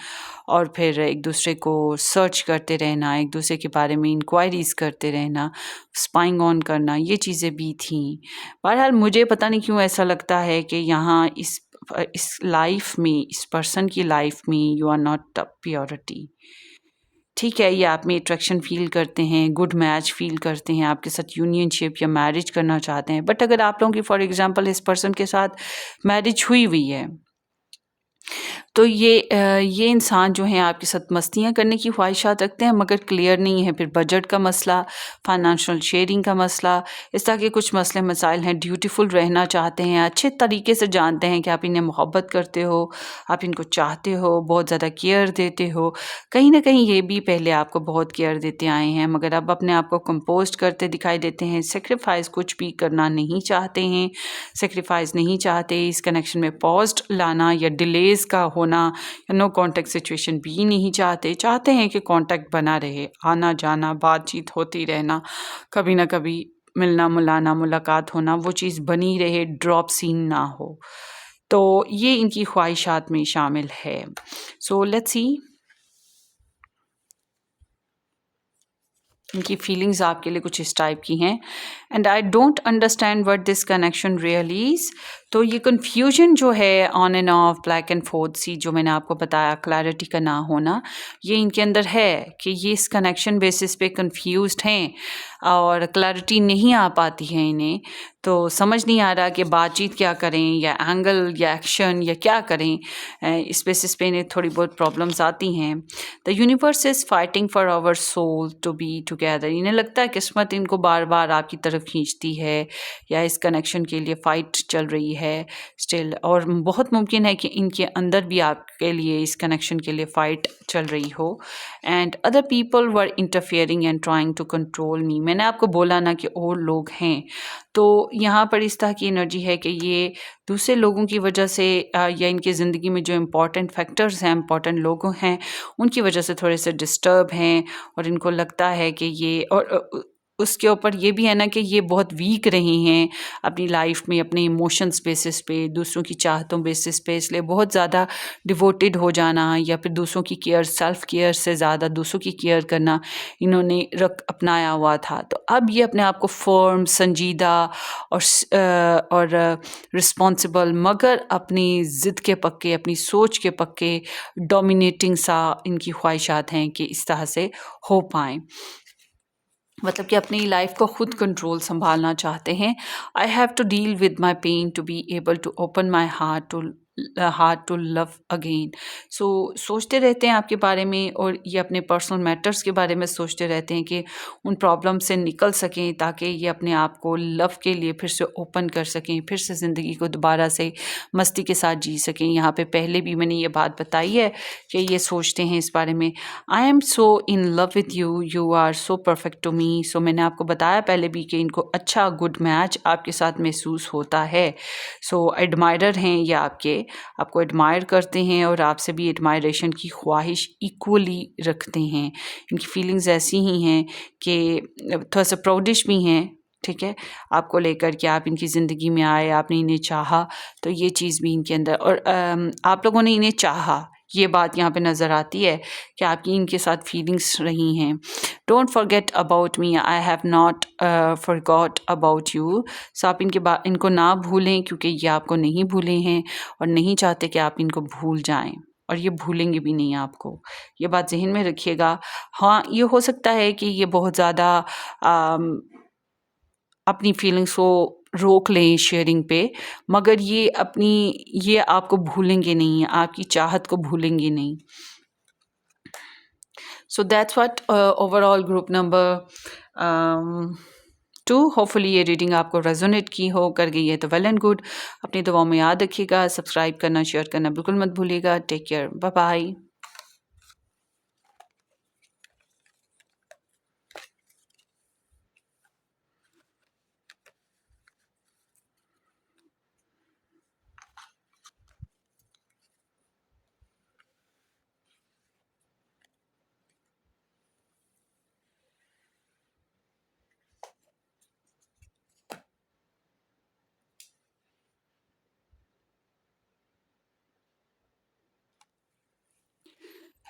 Speaker 1: और फिर एक दूसरे को सर्च करते रहना, एक दूसरे के बारे में इंक्वायरीज़ करते रहना, स्पाइंग ऑन करना, ये चीज़ें भी थीं। बहरहाल मुझे पता नहीं क्यों ऐसा लगता है कि यहाँ इस लाइफ में, इस पर्सन की लाइफ में you are not a purity. ठीक है, ये आप में अट्रैक्शन फ़ील करते हैं, गुड मैच फ़ील करते हैं, आपके साथ यूनियनशिप या मैरिज करना चाहते हैं, बट अगर आप लोगों की फॉर एग्ज़ाम्पल इस पर्सन के साथ मैरिज हुई हुई है, तो ये इंसान जो हैं आपके साथ मस्तियाँ करने की ख्वाहिशात रखते हैं, मगर क्लियर नहीं है। फिर बजट का मसला, फाइनेंशियल शेयरिंग का मसला, इस तरह के कुछ मसले मसाइल हैं। ड्यूटीफुल रहना चाहते हैं, अच्छे तरीके से जानते हैं कि आप इन्हें मोहब्बत करते हो, आप इनको चाहते हो, बहुत ज़्यादा केयर देते हो। कहीं न कहीं ये भी पहले आपको बहुत केयर देते आए हैं, मगर अब अपने आप को कंपोज़्ड करते दिखाई देते हैं। सैक्रिफ़ाइस कुछ भी करना नहीं चाहते हैं, सैक्रिफ़ाइस नहीं चाहते, इस कनेक्शन में पॉज़ लाना या डिलेज़ का होना या नो कांटेक्ट सिचुएशन भी नहीं चाहते हैं कि कांटेक्ट बना रहे, आना जाना, बातचीत होती रहना, कभी ना कभी मिलना मुलाना, मुलाकात होना, वो चीज़ बनी रहे, ड्रॉप सीन ना हो। तो ये इनकी ख्वाहिशात में शामिल है। सो लेट्स सी इनकी फीलिंग्स आपके लिए कुछ इस टाइप की हैं। And I don't understand what this connection really is. तो ये कन्फ्यूजन जो है on and off, black and forth see, जो मैंने आपको बताया, क्लैरिटी का ना होना, ये इनके अंदर है कि ये इस कनेक्शन बेसिस पे कन्फ्यूज्ड हैं और क्लैरिटी नहीं आ पाती है इन्हें। तो समझ नहीं आ रहा कि बातचीत क्या करें या एंगल या एक्शन या क्या करें, इस बेसिस पे इन्हें थोड़ी बहुत प्रॉब्लम्स आती हैं। The universe is fighting for our soul to be together. इन्हें लगता है किस्मत इनको बार बार आपकी तरफ तरफ खींचती है या इस कनेक्शन के लिए फ़ाइट चल रही है स्टिल, और बहुत मुमकिन है कि इनके अंदर भी आपके लिए इस कनेक्शन के लिए फ़ाइट चल रही हो। And other people were interfering and trying to control me. मैंने आपको बोला ना कि और लोग हैं, तो यहाँ पर इस तरह की एनर्जी है कि ये दूसरे लोगों की वजह से या इनकी ज़िंदगी में जो इम्पोर्टेंट फैक्टर्स हैं, इम्पोर्टेंट लोग हैं, उनकी वजह से थोड़े से डिस्टर्ब हैं और इनको लगता है कि ये, और उसके ऊपर ये भी है ना कि ये बहुत वीक रही हैं अपनी लाइफ में, अपने इमोशंस बेसिस पे, दूसरों की चाहतों बेसिस पे, इसलिए बहुत ज़्यादा डिवोटेड हो जाना या फिर दूसरों की केयर, सेल्फ केयर से ज़्यादा दूसरों की केयर करना इन्होंने अपनाया हुआ था। तो अब ये अपने आप को फर्म, संजीदा और रिस्पॉन्सिबल, मगर अपनी ज़िद के पक्के, अपनी सोच के पक्के, डोमिनेटिंग सा इनकी ख्वाहिशात हैं कि इस तरह से हो पाएँ। मतलब कि अपनी लाइफ को खुद कंट्रोल संभालना चाहते हैं। I have to deal with my pain to be able to open my heart to love again. So सोचते रहते हैं आपके बारे में, और ये अपने पर्सनल मैटर्स के बारे में सोचते रहते हैं कि उन प्रॉब्लम से निकल सकें, ताकि ये अपने आप को लव के लिए फिर से ओपन कर सकें, फिर से ज़िंदगी को दोबारा से मस्ती के साथ जी सकें। यहाँ पे पहले भी मैंने ये बात बताई है कि ये सोचते हैं इस बारे में, I am so in love with you, you are so perfect to me. So मैंने आपको बताया पहले भी कि इनको अच्छा गुड मैच आपके साथ महसूस होता है। सो एडमायरर हैं ये आपको एडमायर करते हैं और आपसे भी एडमायरेशन की ख्वाहिश इक्वली रखते हैं। इनकी फीलिंग्स ऐसी ही हैं कि थोड़ा सा प्राउडिश भी हैं, ठीक है, आपको लेकर कि आप इनकी ज़िंदगी में आए, आपने इन्हें चाहा, तो ये चीज़ भी इनके अंदर, और आप लोगों ने इन्हें चाहा, ये बात यहाँ पे नज़र आती है कि आपकी इनके साथ फीलिंग्स रही हैं। Don't forget about me, I have not forgot about you. So आप इनको ना भूलें, क्योंकि ये आपको नहीं भूले हैं और नहीं चाहते कि आप इनको भूल जाएं, और ये भूलेंगे भी नहीं आपको। ये बात ज़हन में रखिएगा। हाँ, ये हो सकता है कि ये बहुत ज़्यादा अपनी फीलिंग्स को रोक लें शेयरिंग पे, मगर ये आपको भूलेंगे नहीं, आपकी चाहत को भूलेंगे नहीं। So that's what overall group number 2। Hopefully ये रीडिंग आपको रेजोनेट की हो, कर गई है तो वेल एंड गुड। अपनी दुआओं में याद रखिएगा, सब्सक्राइब करना, शेयर करना बिल्कुल मत भूलिएगा। Take care, bye bye.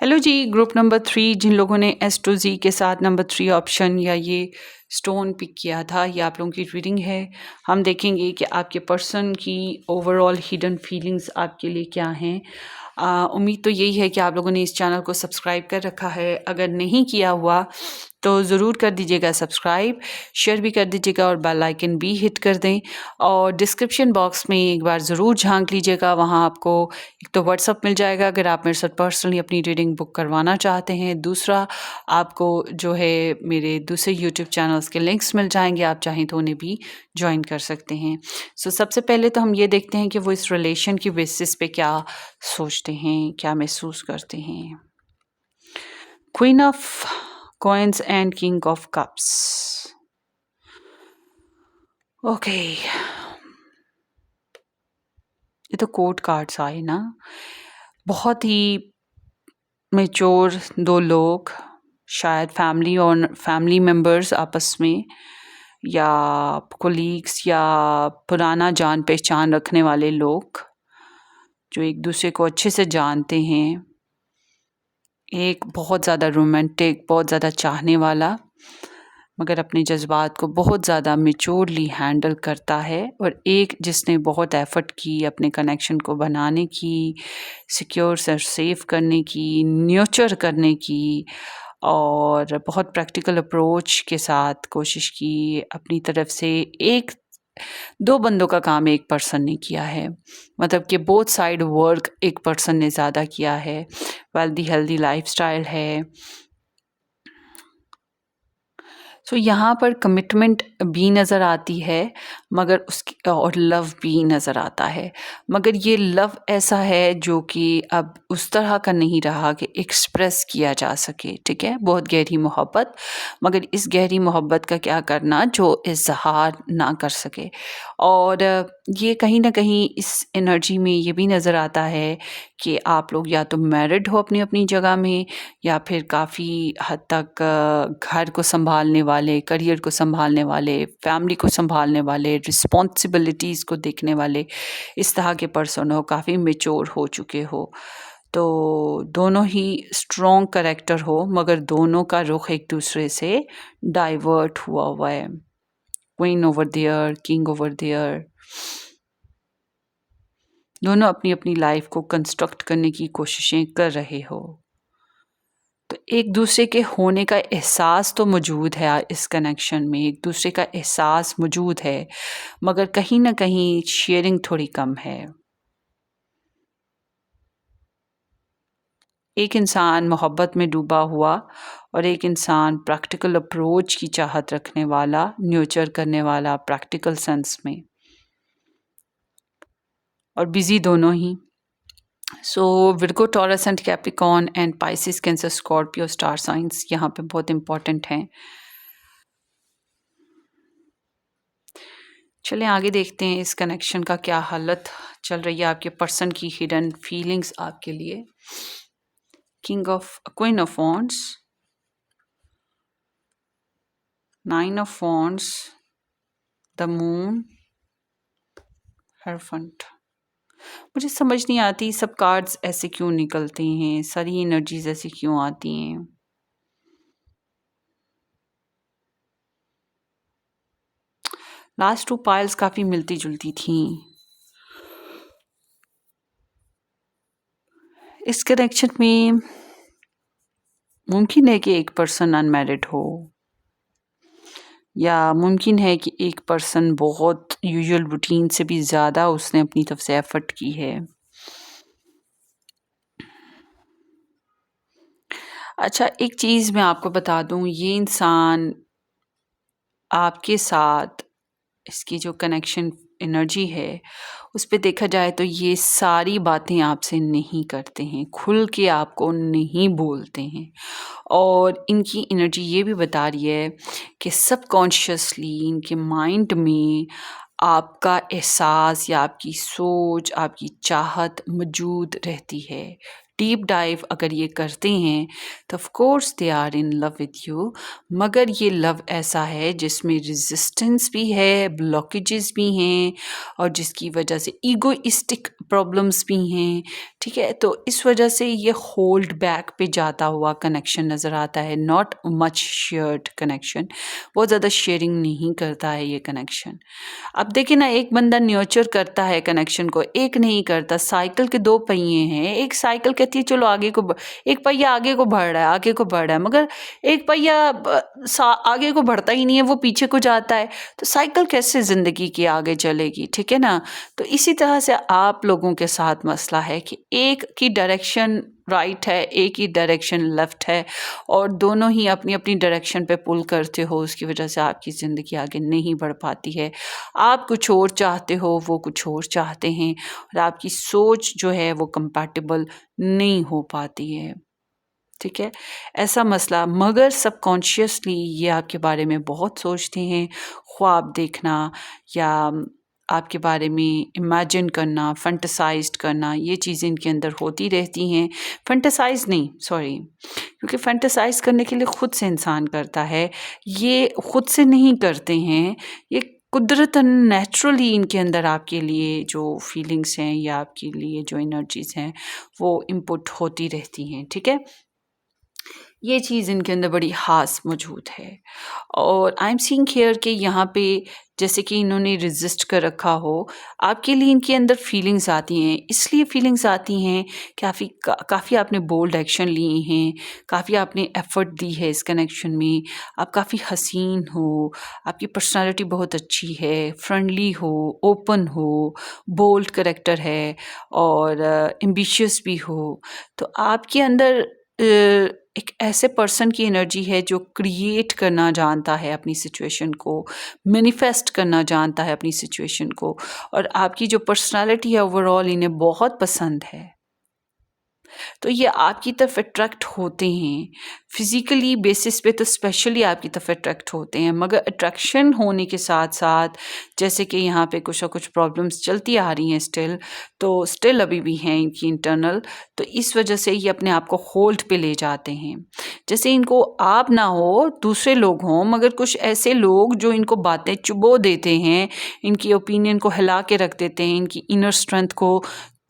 Speaker 1: Hello जी, ग्रुप नंबर 3, जिन लोगों ने एस टू जी के साथ नंबर 3 ऑप्शन या ये स्टोन पिक किया था, ये आप लोगों की रीडिंग है। हम देखेंगे कि आपके पर्सन की ओवरऑल हिडन फीलिंग्स आपके लिए क्या हैं। उम्मीद तो यही है कि आप लोगों ने इस चैनल को सब्सक्राइब कर रखा है। अगर नहीं किया हुआ तो ज़रूर कर दीजिएगा सब्सक्राइब, शेयर भी कर दीजिएगा और बेल आइकन भी हिट कर दें। और डिस्क्रिप्शन बॉक्स में एक बार ज़रूर झांक लीजिएगा, वहाँ आपको एक तो व्हाट्सअप मिल जाएगा अगर आप मेरे साथ पर्सनली अपनी रीडिंग बुक करवाना चाहते हैं। दूसरा, आपको जो है मेरे दूसरे यूट्यूब चैनल्स के लिंक्स मिल जाएंगे, आप चाहें तो उन्हें भी ज्वाइन कर सकते हैं। सो सबसे पहले तो हम ये देखते हैं कि वो इस रिलेशन की बेसिस पे क्या सोचते हैं, क्या महसूस करते हैं। Queen of coins and king of cups. Okay, ये तो कोर्ट कार्ड्स आए ना। बहुत ही मैच्योर दो लोग, शायद फैमिली मेंबर्स आपस में, या कोलीग्स, या पुराना जान पहचान रखने वाले लोग जो एक दूसरे को अच्छे से जानते हैं। एक बहुत ज़्यादा रोमांटिक, बहुत ज़्यादा चाहने वाला, मगर अपने जज्बात को बहुत ज़्यादा मैच्योरली हैंडल करता है, और एक जिसने बहुत एफ़र्ट की अपने कनेक्शन को बनाने की, सिक्योर और सेफ करने की, न्यूर्चर करने की, और बहुत प्रैक्टिकल अप्रोच के साथ कोशिश की अपनी तरफ से। दो बंदों का काम एक पर्सन ने किया है, मतलब कि बोथ साइड वर्क एक पर्सन ने ज़्यादा किया है। वेल्दी हेल्दी लाइफस्टाइल है। सो यहाँ पर कमिटमेंट भी नज़र आती है, मगर उसकी और लव भी नज़र आता है, मगर ये लव ऐसा है जो कि अब उस तरह का नहीं रहा कि एक्सप्रेस किया जा सके, ठीक है। बहुत गहरी मोहब्बत, मगर इस गहरी मोहब्बत का क्या करना जो इज़हार ना कर सके। और ये कहीं न कहीं इस एनर्जी में ये भी नज़र आता है कि आप लोग या तो मैरिड हो अपनी-अपनी जगह में, या फिर काफ़ी हद तक घर को सँभालने वाले, करियर को सँभालने वाले, फैमिली को सँभालने वाले, रिस्पॉन्सिबिलिटीज़ को देखने वाले, इस तरह के पर्सन हो, काफ़ी मैच्योर हो चुके हो। तो दोनों ही स्ट्रॉन्ग कैरेक्टर हो, मगर दोनों का रुख एक-दूसरे से डाइवर्ट हुआ हुआ है। Queen over there, king over there, दोनों अपनी-अपनी लाइफ़ को कंस्ट्रक्ट करने की कोशिशें कर रहे हो। तो एक दूसरे के होने का एहसास तो मौजूद है, इस कनेक्शन में एक दूसरे का एहसास मौजूद है, मगर कहीं न कहीं शेयरिंग थोड़ी कम है। एक इंसान मोहब्बत में डूबा हुआ और एक इंसान प्रैक्टिकल अप्रोच की चाहत रखने वाला, न्यूर्चर करने वाला प्रैक्टिकल सेंस में, और बिज़ी दोनों ही। So Virgo, Taurus and Capricorn and Pisces, Cancer, Scorpio star science यहाँ पे बहुत इंपॉर्टेंट हैं। चलें आगे देखते हैं इस कनेक्शन का क्या हालत चल रही है, आपके पर्सन की हिडन फीलिंग्स आपके लिए। Queen of wands, 9 of wands, the moon, hierophant. मुझे समझ नहीं आती सब कार्ड्स ऐसे क्यों निकलते हैं, सारी एनर्जीज ऐसे क्यों आती हैं। लास्ट 2 पाइल्स काफ़ी मिलती जुलती थी। इस कनेक्शन में मुमकिन है कि एक पर्सन अनमैरिड हो, या मुमकिन है कि एक पर्सन बहुत यूजुअल रूटीन से भी ज़्यादा उसने अपनी तरफ से एफर्ट की है। अच्छा, एक चीज़ मैं आपको बता दूँ, ये इंसान आपके साथ, इसकी जो कनेक्शन एनर्जी है, उस पे देखा जाए तो ये सारी बातें आपसे नहीं करते हैं, खुल के आपको नहीं बोलते हैं। और इनकी एनर्जी ये भी बता रही है कि सबकॉन्शियसली इनके माइंड में आपका एहसास या आपकी सोच, आपकी चाहत मौजूद रहती है। डीप डाइव अगर ये करते हैं तो of course they are in love with you, मगर ये लव ऐसा है जिसमें रेजिस्टेंस भी है, ब्लॉकेजेस भी हैं, और जिसकी वजह से ईगोइस्टिक प्रॉब्लम्स भी हैं, ठीक है। तो इस वजह से ये होल्ड बैक पे जाता हुआ कनेक्शन नज़र आता है, नॉट मच शेयर्ड कनेक्शन, बहुत ज़्यादा शेयरिंग नहीं करता है ये कनेक्शन। अब देखिए ना, एक बंदा न्योर्चर करता है कनेक्शन को, एक नहीं करता। साइकिल के 2 पहिए हैं, एक साइकिल कहती है चलो आगे को एक पहिया आगे को बढ़ रहा है, आगे को बढ़ रहा है, मगर एक पहिया आगे को बढ़ता ही नहीं है, वो पीछे को जाता है। तो साइकिल कैसे ज़िंदगी की आगे चलेगी, ठीक है ना। तो इसी तरह से आप लोगों के साथ मसला है कि एक की डायरेक्शन राइट है, एक ही डायरेक्शन लेफ्ट है, और दोनों ही अपनी अपनी डायरेक्शन पे पुल करते हो, उसकी वजह से आपकी ज़िंदगी आगे नहीं बढ़ पाती है। आप कुछ और चाहते हो, वो कुछ और चाहते हैं, और आपकी सोच जो है वो कंपैटिबल नहीं हो पाती है, ठीक है। ऐसा मसला, मगर सबकॉन्शियसली ये आपके बारे में बहुत सोचते हैं। ख्वाब देखना या आपके बारे में इमेजिन करना, फैंटेसाइज़्ड करना, ये चीज़ें इनके अंदर होती रहती हैं। फैंटेसाइज़ नहीं, सॉरी, क्योंकि फैंटेसाइज़ करने के लिए खुद से इंसान करता है, ये खुद से नहीं करते हैं, ये कुदरतन नेचुरली इनके अंदर आपके लिए जो फीलिंग्स हैं या आपके लिए जो एनर्जीज़ हैं वो इनपुट होती रहती हैं, ठीक है। ये चीज़ इनके अंदर बड़ी ख़ास मौजूद है, और आई एम सीइंग हियर कि यहाँ पे जैसे कि इन्होंने रेज़िस्ट कर रखा हो, आपके लिए इनके अंदर फीलिंग्स आती हैं। इसलिए फीलिंग्स आती हैं, काफ़ी आपने बोल्ड एक्शन लिए हैं, काफ़ी आपने एफ़र्ट दी है इस कनेक्शन में, आप काफ़ी हसीन हो, आपकी पर्सनैलिटी बहुत अच्छी है, फ्रेंडली हो, ओपन हो, बोल्ड कैरेक्टर है, और एम्बिशियस भी हो। तो आपके अंदर एक ऐसे पर्सन की एनर्जी है जो क्रिएट करना जानता है अपनी सिचुएशन को, मैनिफेस्ट करना जानता है अपनी सिचुएशन को, और आपकी जो पर्सनालिटी है ओवरऑल इन्हें बहुत पसंद है। तो ये आपकी तरफ अट्रैक्ट होते हैं, फिज़िकली बेसिस पे तो स्पेशली आपकी तरफ अट्रैक्ट होते हैं, मगर अट्रैक्शन होने के साथ-साथ जैसे कि यहाँ पे कुछ ना कुछ प्रॉब्लम्स चलती आ रही हैं स्टिल, तो स्टिल अभी भी हैं इनकी इंटरनल, तो इस वजह से ये अपने आप को होल्ड पे ले जाते हैं। जैसे इनको आप ना हो, दूसरे लोग हों, मगर कुछ ऐसे लोग जो इनको बातें चुबो देते हैं, इनकी ओपिनियन को हिला के रख देते हैं, इनकी इनर स्ट्रेंथ को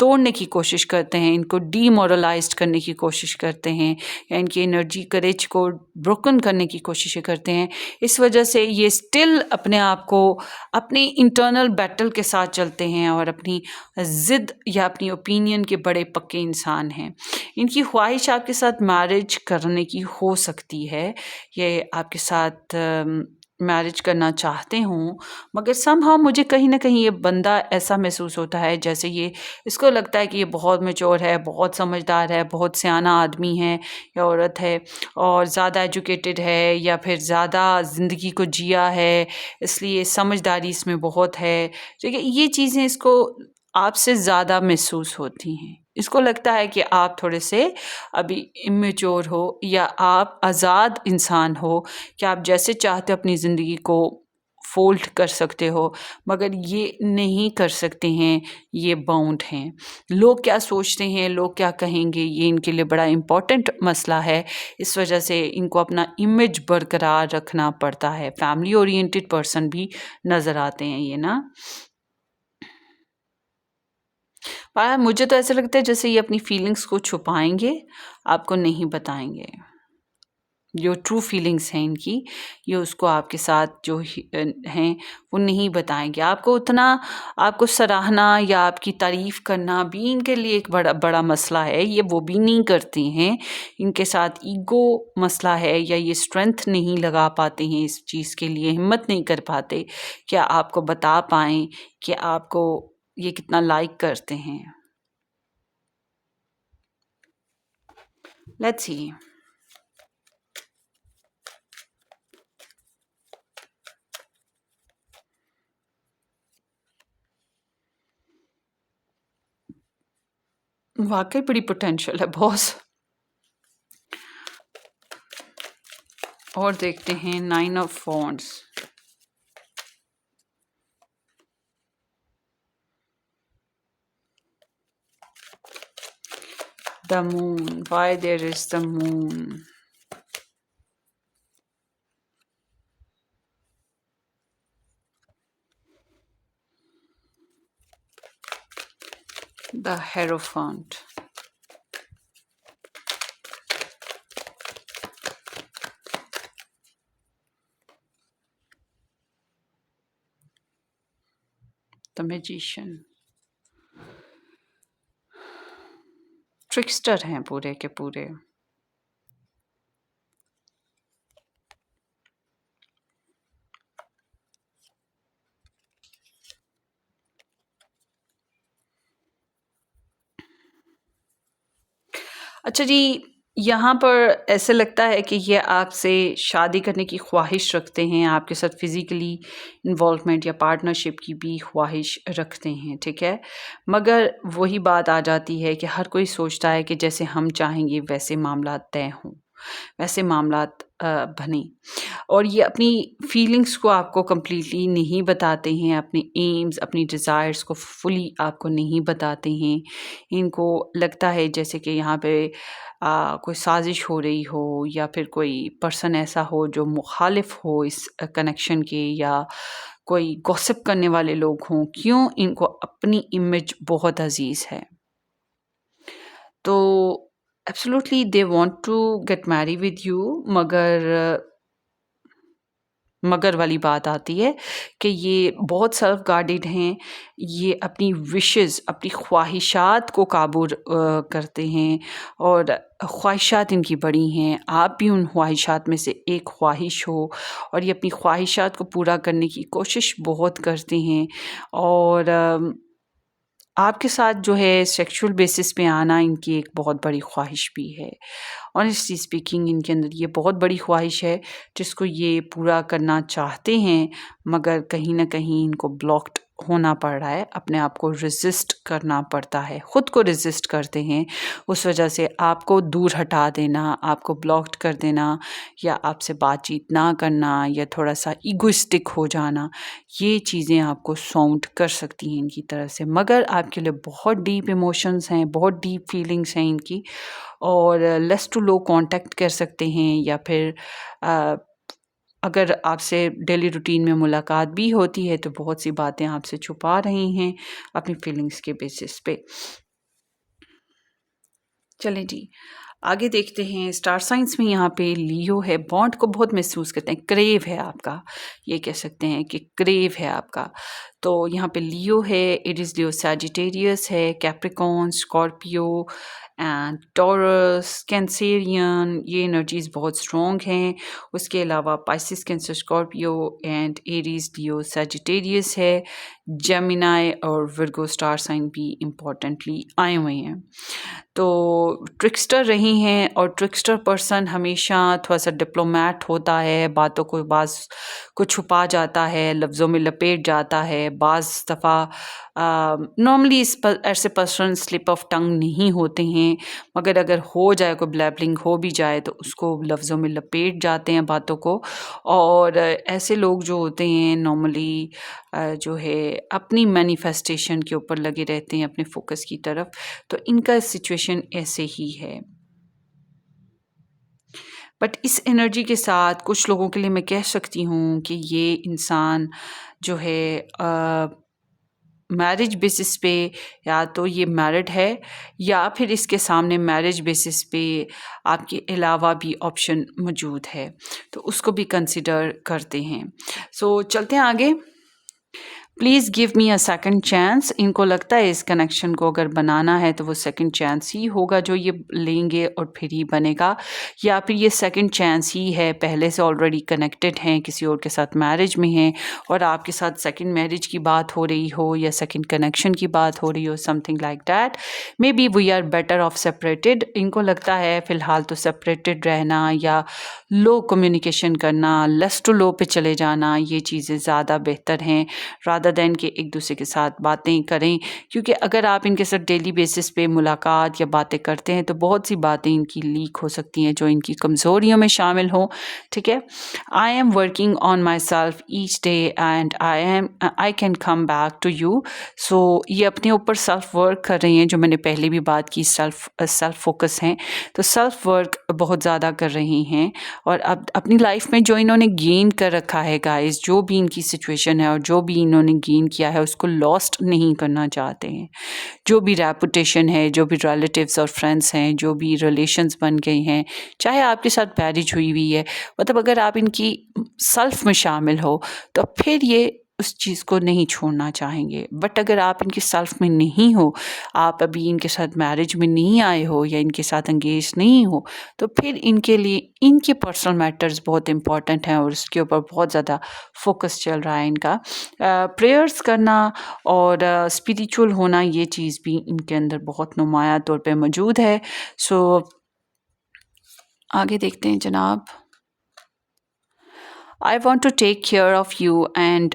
Speaker 1: तोड़ने की कोशिश करते हैं, इनको डीमोरलाइज़्ड करने की कोशिश करते हैं, या इनकी एनर्जी करेज को ब्रोकन करने की कोशिशें करते हैं। इस वजह से ये स्टिल अपने आप को अपनी इंटरनल बैटल के साथ चलते हैं और अपनी ज़िद या अपनी ओपिनियन के बड़े पक्के इंसान हैं। इनकी ख्वाहिश आपके साथ मैरिज करने की हो सकती है, ये आपके साथ मैरिज करना चाहते हों, मगर समहाउ मुझे कहीं न कहीं ये बंदा ऐसा महसूस होता है जैसे ये इसको लगता है कि ये बहुत मैच्योर है, बहुत समझदार है, बहुत सयाना आदमी है या औरत है, और ज़्यादा एजुकेटेड है या फिर ज़्यादा ज़िंदगी को जिया है, इसलिए समझदारी इसमें बहुत है। ठीक है, ये चीज़ें इसको आपसे ज़्यादा महसूस होती हैं। इसको लगता है कि आप थोड़े से अभी इमैच्योर हो, या आप आज़ाद इंसान हो कि आप जैसे चाहते हो अपनी ज़िंदगी को फ़ोल्ड कर सकते हो, मगर ये नहीं कर सकते हैं, ये बाउंड हैं। लोग क्या सोचते हैं, लोग क्या कहेंगे, ये इनके लिए बड़ा इम्पोर्टेंट मसला है। इस वजह से इनको अपना इमेज बरकरार रखना पड़ता है। फैमिली ओरिएंटेड पर्सन भी नज़र आते हैं ये ना। मुझे तो ऐसा लगता है जैसे ये अपनी फीलिंग्स को छुपाएँगे, आपको नहीं बताएँगे। जो ट्रू फीलिंग्स हैं इनकी, ये उसको आपके साथ जो हैं वो नहीं बताएँगे। आपको उतना, आपको सराहना या आपकी तारीफ़ करना भी इनके लिए एक बड़ा बड़ा मसला है, ये वो भी नहीं करती हैं। इनके साथ ईगो मसला है, या ये स्ट्रेंथ नहीं लगा पाते हैं इस चीज़ के लिए, हिम्मत नहीं कर पाते कि आपको बता पाएँ कि आपको ये कितना लाइक करते हैं। Let's see. वाक़ई बड़ी पोटेंशियल है बॉस। और देखते हैं 9 of wands. The moon. Why there is the moon? The Hierophant. The Magician. Trickster हैं पूरे के पूरे। अच्छा जी, यहाँ पर ऐसे लगता है कि ये आपसे शादी करने की ख्वाहिश रखते हैं, आपके साथ फिज़िकली इन्वॉल्वमेंट या पार्टनरशिप की भी ख्वाहिश रखते हैं, ठीक है? मगर वही बात आ जाती है कि हर कोई सोचता है कि जैसे हम चाहेंगे वैसे मामला तय हों, वैसे मामलात बने, और ये अपनी फीलिंग्स को आपको कंप्लीटली नहीं बताते हैं, अपने एम्स, अपनी डिज़ायर्स को फुली आपको नहीं बताते हैं। इनको लगता है जैसे कि यहाँ पे कोई साजिश हो रही हो, या फिर कोई पर्सन ऐसा हो जो मुखालिफ हो इस कनेक्शन के, या कोई गॉसिप करने वाले लोग हों। क्यों? इनको अपनी इमेज बहुत अज़ीज़ है। तो absolutely they want to get marry with you, मगर वाली बात आती है कि ये बहुत सेल्फ गार्डेड हैं, ये अपनी विशेज़, अपनी ख्वाहिशात को काबू करते हैं, और ख्वाहिशात इनकी बड़ी हैं। आप भी उन ख्वाहिशात में से एक ख्वाहिश हो, और ये अपनी ख्वाहिशात को पूरा करने की कोशिश बहुत करते हैं, और आपके साथ जो है सेक्सुअल बेसिस पे आना इनकी एक बहुत बड़ी ख्वाहिश भी है। ऑनेस्टली स्पीकिंग इनके अंदर ये बहुत बड़ी ख्वाहिश है जिसको ये पूरा करना चाहते हैं, मगर कहीं न कहीं इनको ब्लॉक्ड होना पड़ रहा है, अपने आप को रेज़िस्ट करना पड़ता है, खुद को रेज़िस्ट करते हैं। उस वजह से आपको दूर हटा देना, आपको ब्लॉक्ड कर देना या आपसे बातचीत ना करना या थोड़ा-सा इगोइस्टिक हो जाना, ये चीज़ें आपको साउंड कर सकती हैं इनकी तरफ से। मगर आपके लिए बहुत डीप इमोशंस हैं, बहुत डीप फीलिंग्स हैं इनकी, और लेस टू लो कांटेक्ट कर सकते हैं या फिर अ, अगर आपसे डेली रूटीन में मुलाकात भी होती है तो बहुत सी बातें आपसे छुपा रही हैं अपनी फीलिंग्स के बेसिस पे। चलें जी, आगे देखते हैं। स्टार साइंस में यहाँ पे लियो है, बॉन्ड को बहुत महसूस करते हैं, क्रेव है आपका, ये कह सकते हैं कि क्रेव है आपका। तो यहाँ पे लियो है, एरिस लियो सैजिटेरियस है, Capricorn, Scorpio and taurus, Cancerian, ये एनर्जीज बहुत स्ट्रॉन्ग हैं। उसके अलावा Pisces, Cancer, Scorpio and Aries Leo Sagittarius है। जेमिनाई और विर्गो स्टार साइन भी इम्पॉर्टेंटली आए हुए हैं। तो ट्रिक्स्टर रही हैं, और ट्रिक्स्टर पर्सन हमेशा थोड़ा-सा डिप्लोमैट होता है, बातों को बाज़ को छुपा जाता है, लफ्ज़ों में लपेट जाता है। बाज़ दफ़ा नॉर्मली ऐसे पर्सन स्लिप ऑफ टंग नहीं होते हैं, मगर अगर हो जाए, कोई ब्लैबलिंग हो भी जाए तो उसको लफ्ज़ों में लपेट जाते हैं बातों को। और ऐसे लोग जो होते हैं नॉर्मली जो है अपनी मैनिफेस्टेशन के ऊपर लगे रहते हैं, अपने फोकस की तरफ। तो इनका सिचुएशन ऐसे ही है। बट इस एनर्जी के साथ कुछ लोगों के लिए मैं कह सकती हूँ कि ये इंसान जो है मैरिज बेसिस पे, या तो ये मैरिड है या फिर इसके सामने मैरिज बेसिस पे आपके अलावा भी ऑप्शन मौजूद है, तो उसको भी कंसिडर करते हैं। सो चलते हैं आगे। Please give me a second chance. इनको लगता है इस कनेक्शन को अगर बनाना है तो वो सेकंड चांस ही होगा जो ये लेंगे और फिर ही बनेगा, या फिर ये सेकंड चांस ही है, पहले से ऑलरेडी कनेक्टेड हैं, किसी और के साथ मैरिज में हैं और आपके साथ सेकंड मैरिज की बात हो रही हो या सेकंड कनेक्शन की बात हो रही हो, something like that. May be we are better off separated. इनको लगता है फ़िलहाल तो सेपरेटेड रहना या लो कम्युनिकेशन करना, लेस टू लो पे चले जाना, ये चीज़ें ज़्यादा बेहतर हैं रादर देन कि एक दूसरे के साथ बातें करें। क्योंकि अगर आप इनके साथ डेली बेसिस पे मुलाकात या बातें करते हैं तो बहुत सी बातें इनकी लीक हो सकती हैं जो इनकी कमज़ोरियों में शामिल हों। ठीक है, I am working on my self each day and I can come back to you. So ये अपने ऊपर सेल्फ वर्क कर रही हैं, जो मैंने पहले भी बात की, सेल्फ फोकस हैं, तो सेल्फ वर्क बहुत ज़्यादा कर रही हैं। और अब अपनी लाइफ में जो इन्होंने गेन कर रखा है गाइस, जो भी इनकी सिचुएशन है और जो भी इन्होंने गेन किया है उसको लॉस्ट नहीं करना चाहते हैं। जो भी रेपुटेशन है, जो भी रिलेटिव्स और फ्रेंड्स हैं, जो भी रिलेशंस बन गए हैं, चाहे आपके साथ मैरिज हुई हुई है, मतलब अगर आप इनकी सेल्फ में शामिल हो तो फिर ये उस चीज़ को नहीं छोड़ना चाहेंगे। बट अगर आप इनके सेल्फ में नहीं हो, आप अभी इनके साथ मैरिज में नहीं आए हो या इनके साथ एंगेज नहीं हो, तो फिर इनके लिए इनके पर्सनल मैटर्स बहुत इम्पॉर्टेंट हैं और उसके ऊपर बहुत ज़्यादा फोकस चल रहा है इनका। प्रेयर्स करना और स्पिरिचुअल होना, ये चीज़ भी इनके अंदर बहुत नुमाया तौर पे मौजूद है। सो आगे देखते हैं जनाब। I want to take care of you and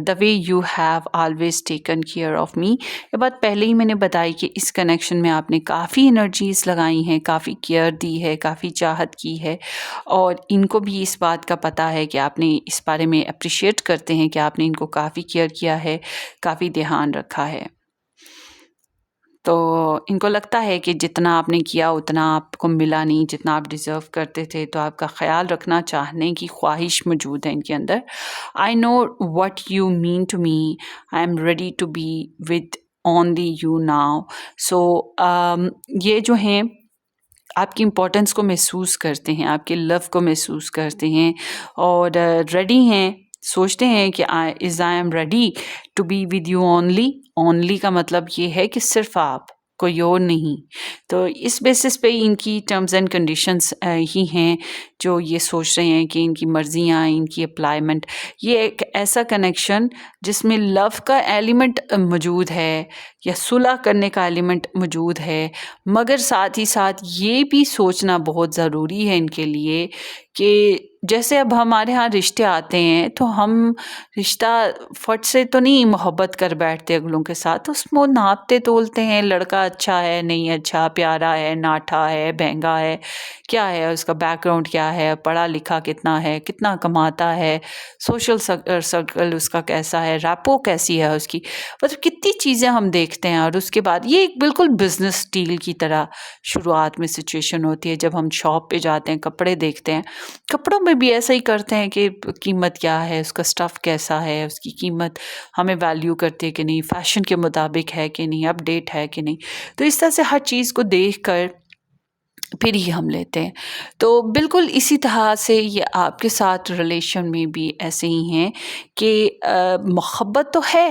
Speaker 1: the way you have always taken care of me। ये बात पहले ही मैंने बताई कि इस कनेक्शन में आपने काफ़ी एनर्जीज लगाई हैं, काफ़ी केयर दी है, काफ़ी चाहत की है, और इनको भी इस बात का पता है कि आपने इस बारे में अप्रिशिएट करते हैं कि आपने इनको काफ़ी केयर किया है, काफ़ी ध्यान रखा है। तो इनको लगता है कि जितना आपने किया उतना आपको मिला नहीं, जितना आप डिज़र्व करते थे, तो आपका ख़्याल रखना चाहने की ख्वाहिश मौजूद है इनके अंदर। I know what you mean to me, I am ready to be with only you now. So ये जो हैं आपकी इम्पोर्टेंस को महसूस करते हैं, आपके लव को महसूस करते हैं और रेडी हैं, सोचते हैं कि I am ready to be with you only. Only का मतलब ये है कि सिर्फ आप, कोई और नहीं। तो इस बेसिस पे इनकी टर्म्स एंड कंडीशंस ही हैं जो ये सोच रहे हैं कि इनकी मर्जियाँ, इनकी अप्लाईमेंट, ये एक ऐसा कनेक्शन जिसमें लव का एलिमेंट मौजूद है या सुलह करने का एलिमेंट मौजूद है, मगर साथ ही साथ ये भी सोचना बहुत ज़रूरी है इनके लिए कि जैसे अब हमारे यहाँ रिश्ते आते हैं तो हम रिश्ता फट से तो नहीं मोहब्बत कर बैठते अगलों के साथ, उसमें नापते तोलते हैं, लड़का अच्छा है नहीं अच्छा, प्यारा है नाठा है महंगा है, क्या है उसका बैकग्राउंड, क्या है पढ़ा लिखा कितना है, कितना कमाता है, सोशल सर्कल उसका कैसा है, रैपो कैसी है उसकी, मतलब कितनी चीज़ें हम देखते हैं। और उसके बाद ये एक बिल्कुल बिजनेस डील की तरह शुरुआत में सिचुएशन होती है जब हम शॉप पे जाते हैं, कपड़े देखते हैं, कपड़ों में भी ऐसा ही करते हैं कि कीमत क्या है, उसका स्टफ़ कैसा है, उसकी कीमत हमें वैल्यू करती है कि नहीं, फ़ैशन के मुताबिक है कि नहीं, अपडेट है कि नहीं। तो इस तरह से हर चीज़ को देख कर फिर ही हम लेते हैं। तो बिल्कुल इसी तरह से ये आपके साथ रिलेशन में भी ऐसे ही हैं कि मोहब्बत तो है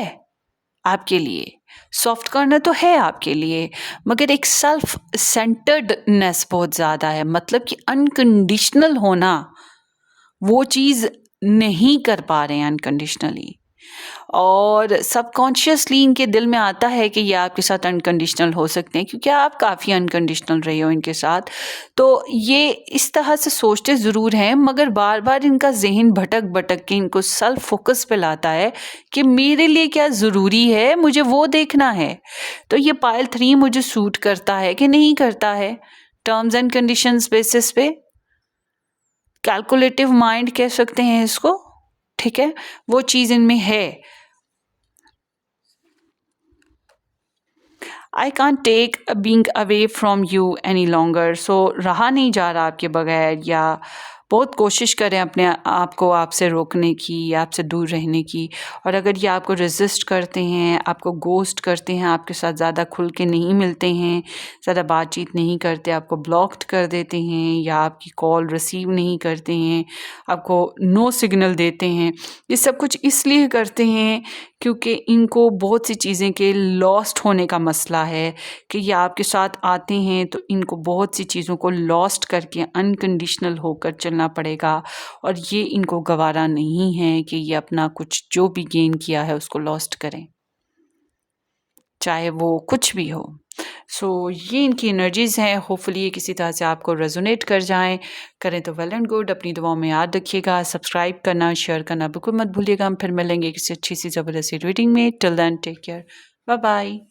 Speaker 1: आपके लिए, सॉफ्ट कॉर्नर तो है आपके लिए, मगर एक सेल्फ सेंटर्डनेस बहुत ज़्यादा है, मतलब कि अनकंडीशनल होना, वो चीज़ नहीं कर पा रहे हैं अनकंडीशनली। और सबकॉन्शियसली इनके दिल में आता है कि ये आपके साथ अनकंडीशनल हो सकते हैं क्योंकि आप काफ़ी अनकंडीशनल रहे हो इनके साथ। तो ये इस तरह से सोचते ज़रूर हैं, मगर बार बार इनका जहन भटक भटक के इनको सेल्फ फोकस पे लाता है कि मेरे लिए क्या ज़रूरी है, मुझे वो देखना है। तो ये पायल 3 मुझे सूट करता है कि नहीं करता है, टर्म्स एंड कंडीशंस बेसिस पे, कैलकुलेटिव माइंड कह सकते हैं इसको, ठीक है, वो चीज़ इनमें है। I can't take being away from you any longer, so रहा नहीं जा रहा आपके बगैर, या बहुत कोशिश करें अपने आप को आपसे रोकने की या आपसे दूर रहने की। और अगर ये आपको रेजिस्ट करते हैं, आपको गोस्ट करते हैं, आपके साथ ज़्यादा खुल के नहीं मिलते हैं, ज़्यादा बातचीत नहीं करते, आपको ब्लॉक्ड कर देते हैं या आपकी कॉल रिसीव नहीं करते हैं, आपको नो सिग्नल देते हैं, ये सब कुछ इसलिए करते हैं क्योंकि इनको बहुत सी चीज़ें के लॉस्ट होने का मसला है कि ये आपके साथ आते हैं तो इनको बहुत सी चीज़ों को लॉस्ट करके अनकंडीशनल होकर चलना पड़ेगा। और ये इनको गवारा नहीं है कि ये अपना कुछ जो भी गेन किया है उसको लॉस्ट करें, चाहे वो कुछ भी हो। सो ये इनकी एनर्जीज़ हैं। होपफुली ये किसी तरह से आपको रेजोनेट कर जाएं, करें तो वेल एंड गुड। अपनी दुआओं में याद रखिएगा, सब्सक्राइब करना, शेयर करना बिल्कुल मत भूलिएगा। हम फिर मिलेंगे किसी अच्छी सी ज़बरदस्ती रीडिंग में। Till then take care, bye bye.